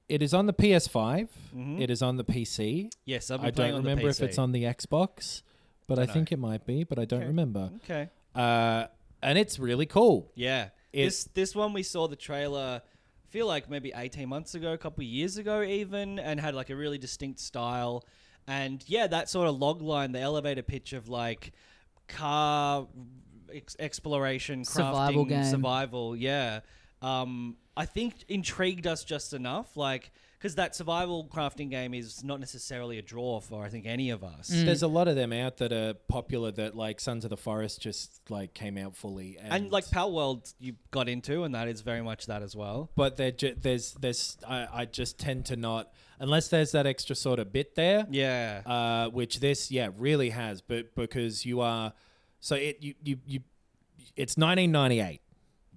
Speaker 3: it is on the PS5.
Speaker 2: Mm-hmm.
Speaker 3: It is on the PC.
Speaker 2: Yes, I've been
Speaker 3: I
Speaker 2: playing
Speaker 3: don't
Speaker 2: on the
Speaker 3: remember
Speaker 2: PC.
Speaker 3: if it's on the Xbox, but I
Speaker 2: Dunno.
Speaker 3: think it might be, but I don't
Speaker 2: Okay.
Speaker 3: remember.
Speaker 2: Okay.
Speaker 3: And it's really cool.
Speaker 2: Yeah. This one we saw the trailer, I feel like maybe 18 months ago, a couple of years ago even, and had like a really distinct style. And that sort of log line, the elevator pitch of like car exploration,
Speaker 1: Survival
Speaker 2: crafting,
Speaker 1: game.
Speaker 2: survival, I think intrigued us just enough, like, because that survival crafting game is not necessarily a draw for, I think, any of us.
Speaker 3: There's a lot of them out that are popular that like Sons of the Forest just like came out fully.
Speaker 2: And like Pal World you got into, and that is very much that as well.
Speaker 3: But I just tend to not, unless there's that extra sort of bit there.
Speaker 2: Yeah.
Speaker 3: Which this really has, but because you are, so it's 1998.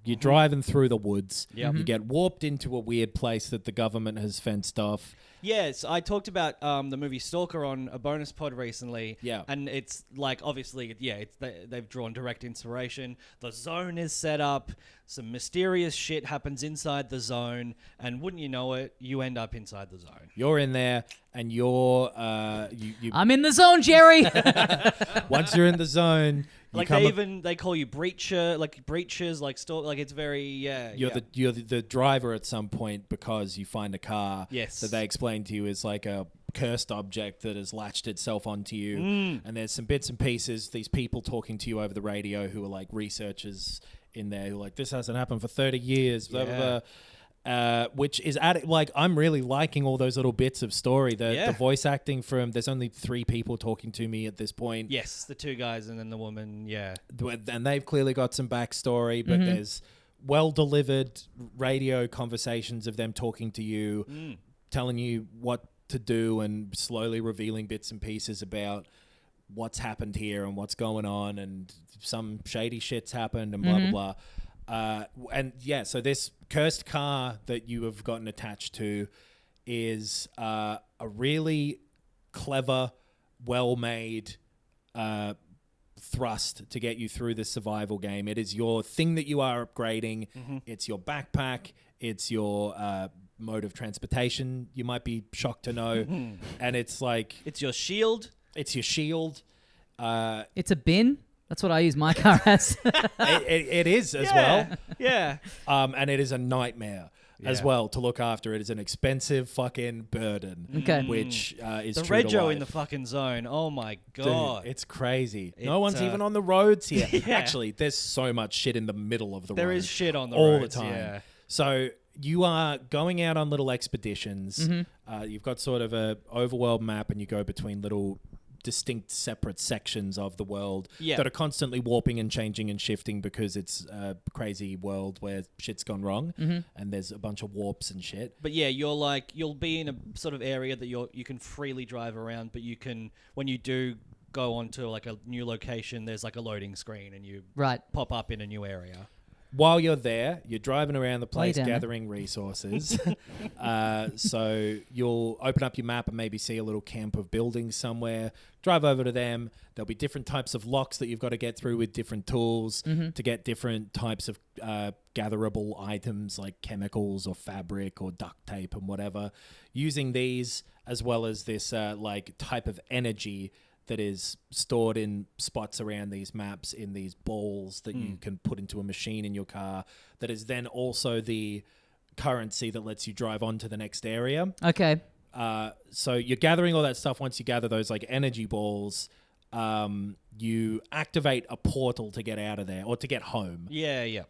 Speaker 3: You're driving through the woods.
Speaker 2: Yep.
Speaker 3: You get warped into a weird place that the government has fenced off.
Speaker 2: Yes, I talked about the movie Stalker on a bonus pod recently.
Speaker 3: Yeah.
Speaker 2: And it's like, obviously, they've drawn direct inspiration. The zone is set up. Some mysterious shit happens inside the zone. And wouldn't you know it, you end up inside the zone.
Speaker 3: You're in there, and you're
Speaker 1: I'm in the zone, Jerry.
Speaker 3: once you're in the zone, you
Speaker 2: Like they call you breacher, like breachers, like it's very
Speaker 3: you're the driver at some point because you find a car
Speaker 2: Yes.
Speaker 3: that they explain to you is like a cursed object that has latched itself onto you. And there's some bits and pieces, these people talking to you over the radio who are like researchers in there who are like, this hasn't happened for 30 years, blah, blah, blah. Which is like, I'm really liking all those little bits of story. The voice acting from, there's only 3 people talking to me at this point.
Speaker 2: Yes, the 2 guys and then the woman,
Speaker 3: And they've clearly got some backstory, but there's well-delivered radio conversations of them talking to you, telling you what to do and slowly revealing bits and pieces about what's happened here and what's going on, and some shady shit's happened and blah, blah, blah. So this cursed car that you have gotten attached to is a really clever, well-made thrust to get you through the survival game. It is your thing that you are upgrading. It's your backpack. It's your mode of transportation, you might be shocked to know. And it's like...
Speaker 2: It's your shield.
Speaker 3: It's your shield.
Speaker 1: It's a bin. That's what I use my car as.
Speaker 3: It is as well.
Speaker 2: Yeah.
Speaker 3: And it is a nightmare. as well to look after. It is an expensive fucking burden.
Speaker 1: Okay.
Speaker 3: Which is
Speaker 2: The
Speaker 3: true to
Speaker 2: rego
Speaker 3: life.
Speaker 2: in the fucking zone. Oh my
Speaker 3: Dude,
Speaker 2: god.
Speaker 3: it's crazy.
Speaker 2: It's,
Speaker 3: no one's even on the roads here.
Speaker 2: Yeah.
Speaker 3: Actually, there's so much shit in the middle of the road.
Speaker 2: There is shit on the
Speaker 3: all
Speaker 2: roads,
Speaker 3: the time.
Speaker 2: yeah.
Speaker 3: So you are going out on little expeditions. You've got sort of a overworld map, and you go between little distinct separate sections of the world that are constantly warping and changing and shifting because it's a crazy world where shit's gone wrong and there's a bunch of warps and shit.
Speaker 2: But yeah, you'll be in a sort of area that you can freely drive around, but you can, when you do go onto like a new location, there's like a loading screen and you pop up in a new area.
Speaker 3: While you're there, you're driving around the place
Speaker 1: down.
Speaker 3: gathering resources. So you'll open up your map and maybe see a little camp of buildings somewhere. Drive over to them. There'll be different types of locks that you've got to get through with different tools to get different types of gatherable items like chemicals or fabric or duct tape and whatever. Using these as well as this like type of energy that is stored in spots around these maps in these balls that you can put into a machine in your car that is then also the currency that lets you drive on to the next area.
Speaker 1: Okay.
Speaker 3: So you're gathering all that stuff. Once you gather those like energy balls, you activate a portal to get out of there or to get home.
Speaker 2: Yeah, yeah.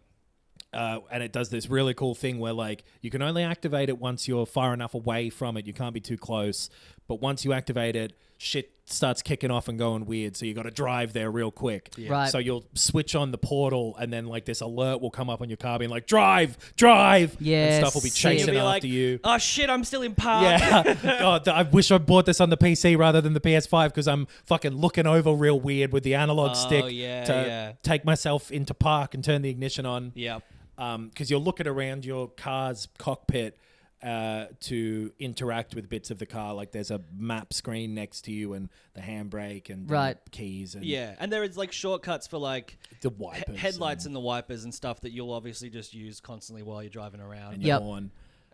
Speaker 3: And it does this really cool thing where like you can only activate it once you're far enough away from it. You can't be too close. But once you activate it, shit starts kicking off and going weird. So you got to drive there real quick.
Speaker 2: Yeah.
Speaker 1: Right.
Speaker 3: So you'll switch on the portal and then like this alert will come up on your car being like, drive. And
Speaker 1: Yes,
Speaker 3: stuff will be
Speaker 1: sick.
Speaker 3: chasing
Speaker 2: You'll be
Speaker 3: after
Speaker 2: like,
Speaker 3: you.
Speaker 2: Oh shit, I'm still in park.
Speaker 3: Yeah. God, I wish I bought this on the PC rather than the PS5 because I'm fucking looking over real weird with the analog stick to take myself into park and turn the ignition on.
Speaker 2: Yep.
Speaker 3: Because you're looking around your car's cockpit to interact with bits of the car. Like there's a map screen next to you and the handbrake and the keys. And
Speaker 2: Yeah, and there is like shortcuts for like
Speaker 3: the wipers.
Speaker 2: headlights and the wipers and stuff that you'll obviously just use constantly while you're driving around.
Speaker 3: And your horn.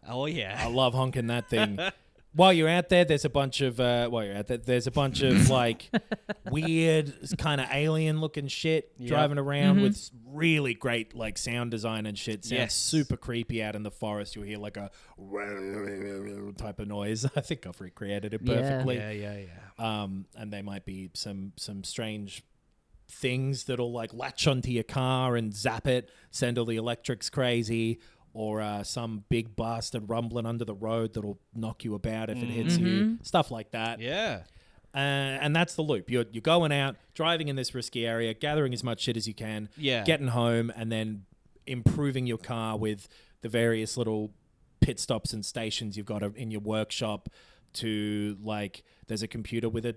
Speaker 2: Oh yeah.
Speaker 3: I love honking that thing. While you're out there, there's a bunch of like weird kind of alien looking shit driving around with really great like sound design and shit. Sounds super creepy out in the forest. You'll hear like a type of noise. I think I've recreated it perfectly.
Speaker 2: Yeah.
Speaker 3: And they might be some strange things that'll like latch onto your car and zap it, send all the electrics crazy. Or some big bastard rumbling under the road that'll knock you about if it hits you. Stuff like that.
Speaker 2: Yeah.
Speaker 3: And that's the loop. You're going out, driving in this risky area, gathering as much shit as you can, getting home, and then improving your car with the various little pit stops and stations you've got in your workshop to, like, there's a computer with a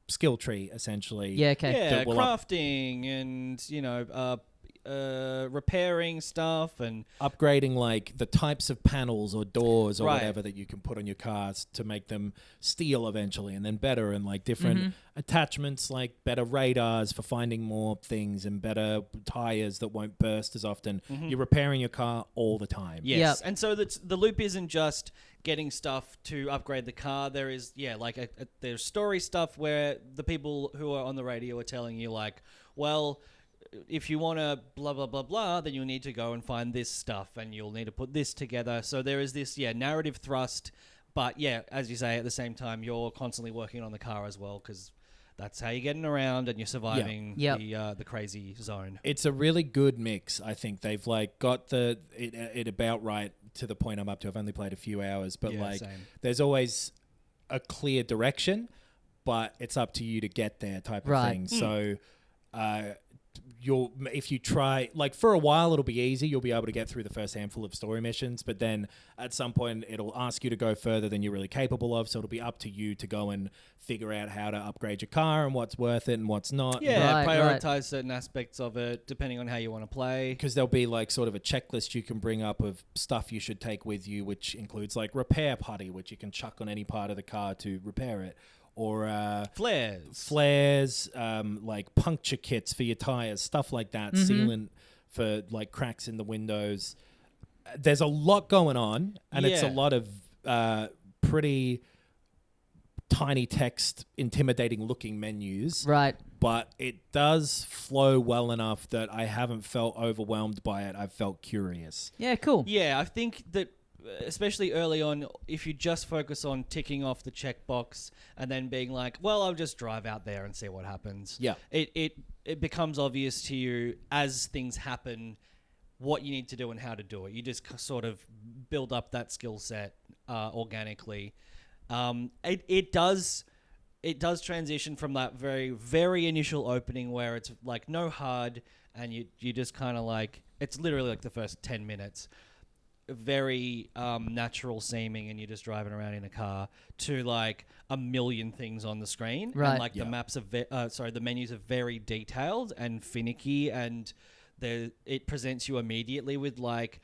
Speaker 3: skill tree, essentially.
Speaker 1: Yeah, okay.
Speaker 2: Yeah, crafting and, you know, repairing stuff and
Speaker 3: upgrading like the types of panels or doors or whatever that you can put on your cars to make them steel eventually and then better, and like different attachments like better radars for finding more things and better tires that won't burst as often. You're repairing your car all the time.
Speaker 2: Yes. And so the loop isn't just getting stuff to upgrade the car. There is there's story stuff where the people who are on the radio are telling you like, well, if you want to blah, blah, blah, blah, then you'll need to go and find this stuff and you'll need to put this together. So there is this, narrative thrust. But, as you say, at the same time, you're constantly working on the car as well because that's how you're getting around and you're surviving the crazy zone.
Speaker 3: It's a really good mix. I think they've like got it about right to the point I'm up to. I've only played a few hours, but there's always a clear direction, but it's up to you to get there type of thing. So... if you try, like for a while, it'll be easy. You'll be able to get through the first handful of story missions, but then at some point it'll ask you to go further than you're really capable of. So it'll be up to you to go and figure out how to upgrade your car and what's worth it and what's not.
Speaker 2: Yeah, prioritize certain aspects of it depending on how you want to play.
Speaker 3: Because there'll be like sort of a checklist you can bring up of stuff you should take with you, which includes like repair putty, which you can chuck on any part of the car to repair it. Or flares, like puncture kits for your tires, stuff like that, sealant for like cracks in the windows. There's a lot going on, and it's a lot of pretty tiny text, intimidating looking menus.
Speaker 1: Right.
Speaker 3: But it does flow well enough that I haven't felt overwhelmed by it. I've felt curious.
Speaker 1: Yeah, cool.
Speaker 2: Yeah, I think that especially early on, if you just focus on ticking off the checkbox and then being like, well, I'll just drive out there and see what happens.
Speaker 3: Yeah.
Speaker 2: It becomes obvious to you as things happen what you need to do and how to do it. You just sort of build up that skill set organically. It does transition from that very, very initial opening where it's like no hard and you just kind of like, it's literally like the first 10 minutes. Very natural seeming and you're just driving around in a car to like a million things on the screen.
Speaker 1: Right.
Speaker 2: And like the maps are the menus are very detailed and finicky, and it presents you immediately with like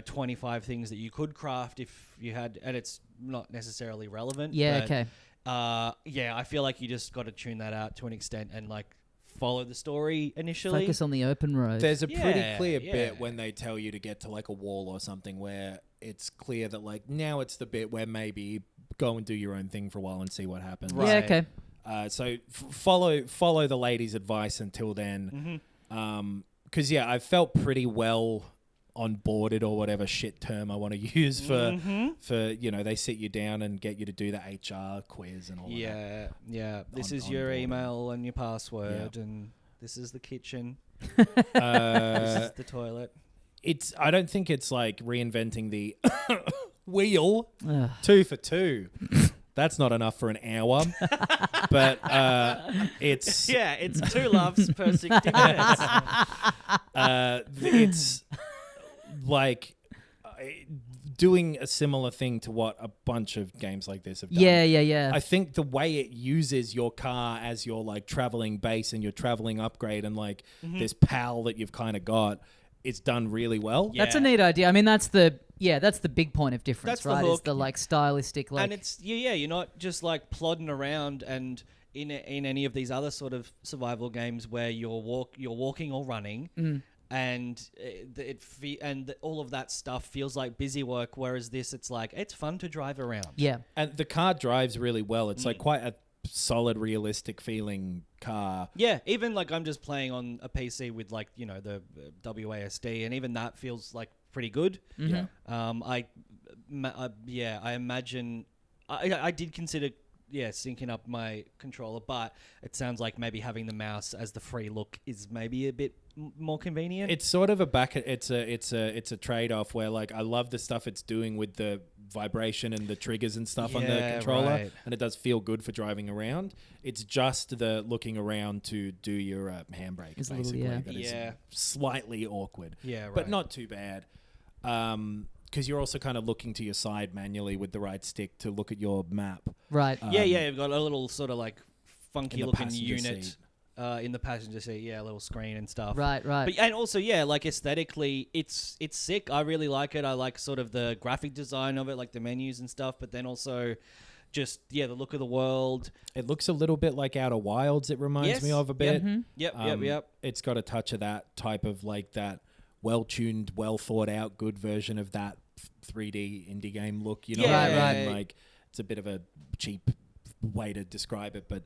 Speaker 2: 25 things that you could craft if you had, and it's not necessarily relevant.
Speaker 1: Yeah,
Speaker 2: but,
Speaker 1: okay.
Speaker 2: I feel like you just got to tune that out to an extent and like follow the story initially.
Speaker 1: Focus on the open road.
Speaker 3: There's a pretty
Speaker 2: Yeah,
Speaker 3: clear
Speaker 2: yeah.
Speaker 3: bit when they tell you to get to like a wall or something where it's clear that like now it's the bit where maybe go and do your own thing for a while and see what happens.
Speaker 2: Right.
Speaker 1: Yeah, okay.
Speaker 3: So follow the lady's advice until then. Because I felt pretty well onboarded or whatever shit term I want to use for they sit you down and get you to do the HR quiz and all that.
Speaker 2: Yeah. This is your email and your password, and this is the kitchen. This is the toilet.
Speaker 3: I don't think it's like reinventing the wheel.
Speaker 1: Ugh.
Speaker 3: 2 for 2. That's not enough for an hour, but it's
Speaker 2: It's 2 laughs per 60 minutes.
Speaker 3: it's like doing a similar thing to what a bunch of games like this have done.
Speaker 1: Yeah.
Speaker 3: I think the way it uses your car as your like traveling base and your traveling upgrade and like this pal that you've kind of got, it's done really well.
Speaker 2: Yeah.
Speaker 1: That's a neat idea. I mean, that's the big point of difference,
Speaker 2: That's the
Speaker 1: right? Is
Speaker 2: hook.
Speaker 1: the like stylistic, like,
Speaker 2: And it's you're not just like plodding around and in any of these other sort of survival games where you're walking or running. And all of that stuff feels like busy work, whereas this, it's like, it's fun to drive around.
Speaker 1: yeah.
Speaker 3: And the car drives really well. It's like quite a solid, realistic feeling car.
Speaker 2: Yeah, even like I'm just playing on a PC with like, the WASD, and even that feels like pretty good.
Speaker 3: Yeah.
Speaker 2: I imagine I did consider syncing up my controller, but it sounds like maybe having the mouse as the free look is maybe a bit more convenient.
Speaker 3: It's sort of it's a trade-off where like I love the stuff it's doing with the vibration and the triggers and stuff on the
Speaker 2: Yeah,
Speaker 3: controller,
Speaker 2: right.
Speaker 3: and it does feel good for driving around. It's just the looking around to do your handbrake
Speaker 1: It's a little-
Speaker 3: basically
Speaker 1: yeah.
Speaker 3: that is slightly awkward.
Speaker 2: Yeah, right.
Speaker 3: But not too bad. Because you're also kind of looking to your side manually with the right stick to look at your map.
Speaker 1: Right.
Speaker 2: You've got a little sort of like funky
Speaker 3: in the
Speaker 2: looking
Speaker 3: passenger
Speaker 2: unit
Speaker 3: seat.
Speaker 2: in the passenger seat. Yeah, a little screen and stuff.
Speaker 1: Right.
Speaker 2: But, and also, like aesthetically, it's sick. I really like it. I like sort of the graphic design of it, like the menus and stuff. But then also, just the look of the world.
Speaker 3: It looks a little bit like Outer Wilds. It reminds
Speaker 2: Yes.
Speaker 3: me of a bit.
Speaker 2: Yep.
Speaker 3: It's got a touch of that type of like that well-tuned, well-thought-out, good version of that 3D indie game look. You know,
Speaker 2: Yeah.
Speaker 3: what I mean?
Speaker 1: Right.
Speaker 3: Like it's a bit of a cheap way to describe it, but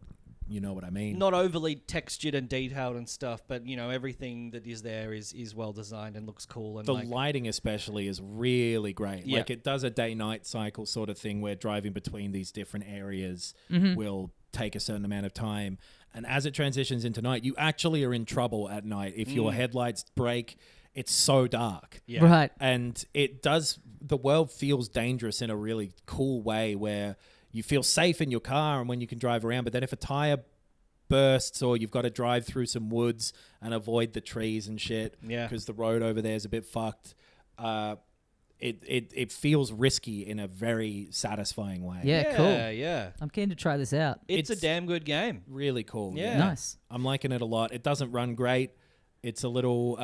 Speaker 3: you know what I mean.
Speaker 2: Not overly textured and detailed and stuff, but everything that is there is well designed and looks cool. And
Speaker 3: The
Speaker 2: like,
Speaker 3: lighting especially is really great.
Speaker 2: Yeah.
Speaker 3: Like it does a day-night cycle sort of thing where driving between these different areas will take a certain amount of time. And as it transitions into night, you actually are in trouble at night. If your headlights break, it's so dark.
Speaker 2: Yeah.
Speaker 1: Right.
Speaker 3: And the world feels dangerous in a really cool way where you feel safe in your car and when you can drive around. But then if a tire bursts or you've got to drive through some woods and avoid the trees and shit because the road over there is a bit fucked, it feels risky in a very satisfying way.
Speaker 1: Yeah, cool.
Speaker 2: Yeah.
Speaker 1: I'm keen to try this out.
Speaker 2: It's a damn good game.
Speaker 3: Really cool.
Speaker 2: Yeah.
Speaker 1: Nice.
Speaker 3: I'm liking it a lot. It doesn't run great. It's a little...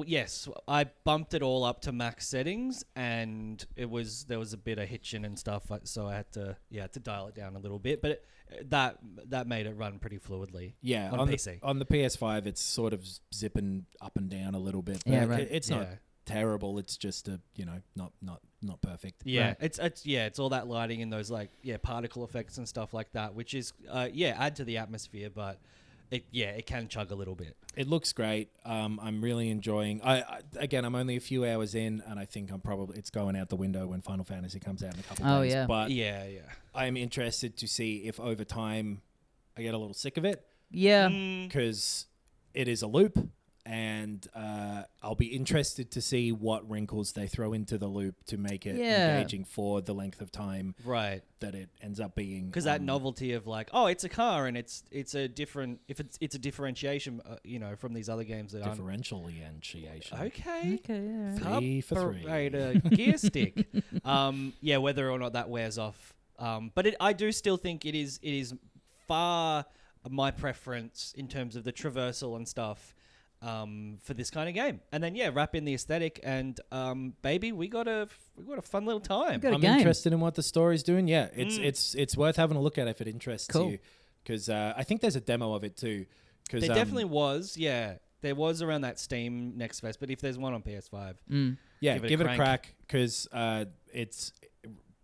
Speaker 2: Yes. I bumped it all up to max settings, and there was a bit of hitching and stuff, so I had to dial it down a little bit. But that made it run pretty fluidly.
Speaker 3: Yeah,
Speaker 2: on PC.
Speaker 3: On the PS5, it's sort of zipping up and down a little bit. But
Speaker 1: Yeah, right.
Speaker 3: It's not terrible. It's just not perfect.
Speaker 2: Yeah,
Speaker 1: Right.
Speaker 2: it's all that lighting and those particle effects and stuff like that, which is add to the atmosphere, but it can chug a little bit.
Speaker 3: It looks great. I'm really enjoying. Again, I'm only a few hours in, and I think it's going out the window when Final Fantasy comes out in a couple of days.
Speaker 1: Yeah.
Speaker 3: But
Speaker 2: Yeah.
Speaker 3: I'm interested to see if over time I get a little sick of it.
Speaker 1: Yeah.
Speaker 3: Because it is a loop, and I'll be interested to see what wrinkles they throw into the loop to make it engaging for the length of time
Speaker 2: Right.
Speaker 3: that it ends up being.
Speaker 2: Because that novelty of like, oh, it's a car and it's a different, if it's a differentration, from these other games that aren't.
Speaker 3: Differentiation.
Speaker 2: Okay.
Speaker 1: Okay, yeah.
Speaker 3: 3 for 3.
Speaker 2: Operator gear stick. Whether or not that wears off. But I do still think it is far my preference in terms of the traversal and stuff. For this kind of game, and then wrap in the aesthetic, and baby, we got a fun little time.
Speaker 1: got a
Speaker 3: I'm
Speaker 1: game.
Speaker 3: interested in what the story's doing. Yeah, it's worth having a look at if it interests you, because I think there's a demo of it too. Because
Speaker 2: There definitely was, there was around that Steam Next Fest, but if there's one on PS5,
Speaker 3: give it a crack, because it's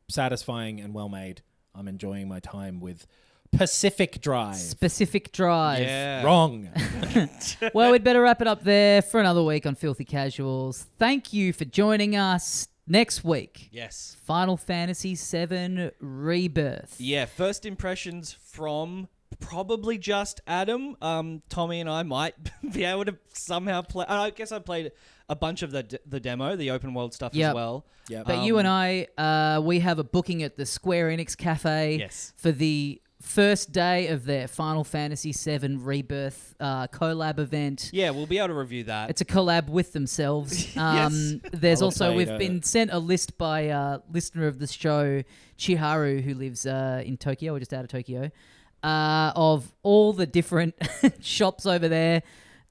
Speaker 3: satisfying and well made. I'm enjoying my time with Pacific Drive.
Speaker 1: Specific Drive.
Speaker 2: Yeah.
Speaker 3: Wrong.
Speaker 1: Well, we'd better wrap it up there for another week on Filthy Casuals. Thank you for joining us. Next week,
Speaker 2: Yes.
Speaker 1: Final Fantasy VII Rebirth.
Speaker 2: Yeah, first impressions from probably just Adam. Tommy and I might be able to somehow play. I guess I played a bunch of the demo, the open world stuff as well.
Speaker 3: Yeah.
Speaker 1: But you and I, we have a booking at the Square Enix Cafe for the first day of their Final Fantasy VII Rebirth collab event.
Speaker 2: Yeah, we'll be able to review that.
Speaker 1: It's a collab with themselves.
Speaker 2: Yes.
Speaker 1: There's
Speaker 3: I'll
Speaker 1: also,
Speaker 3: play
Speaker 1: we've
Speaker 3: it,
Speaker 1: been sent a list by a listener of the show, Chiharu, who lives in Tokyo, or just out of Tokyo, of all the different shops over there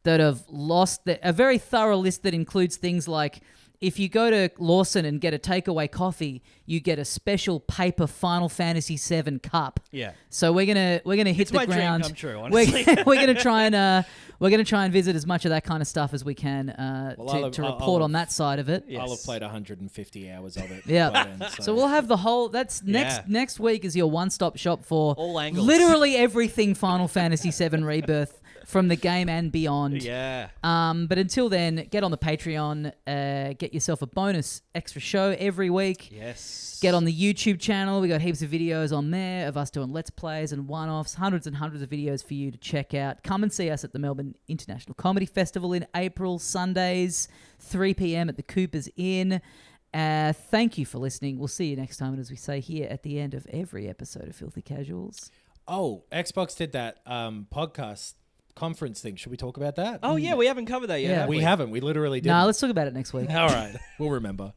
Speaker 1: that have lost a very thorough list that includes things like, if you go to Lawson and get a takeaway coffee, you get a special paper Final Fantasy VII cup.
Speaker 2: Yeah.
Speaker 1: So we're gonna hit
Speaker 2: It's
Speaker 1: the
Speaker 2: my
Speaker 1: ground.
Speaker 2: dream come true, honestly.
Speaker 1: We're gonna try and visit as much of that kind of stuff as we can to report on that side of it.
Speaker 2: Yes.
Speaker 3: I'll have played 150 hours of it.
Speaker 1: Yeah.
Speaker 3: by then,
Speaker 1: So we'll have the whole. That's next week is your one-stop shop for
Speaker 2: All angles.
Speaker 1: literally everything Final Fantasy VII Rebirth from the game and beyond.
Speaker 2: Yeah.
Speaker 1: But until then, get on the Patreon. Get yourself a bonus extra show every week.
Speaker 2: Yes.
Speaker 1: Get on the YouTube channel. We got heaps of videos on there of us doing Let's Plays and one-offs. Hundreds and hundreds of videos for you to check out. Come and see us at the Melbourne International Comedy Festival in April, Sundays, 3 p.m. at the Coopers Inn. Thank you for listening. We'll see you next time. And as we say here at the end of every episode of Filthy Casuals.
Speaker 3: Oh, Xbox did that podcast conference thing. Should we talk about that?
Speaker 2: Oh, yeah, we haven't covered that yet.
Speaker 1: Yeah.
Speaker 2: have
Speaker 3: We haven't. We literally did.
Speaker 1: Nah, let's talk about it next week.
Speaker 3: All right. We'll remember.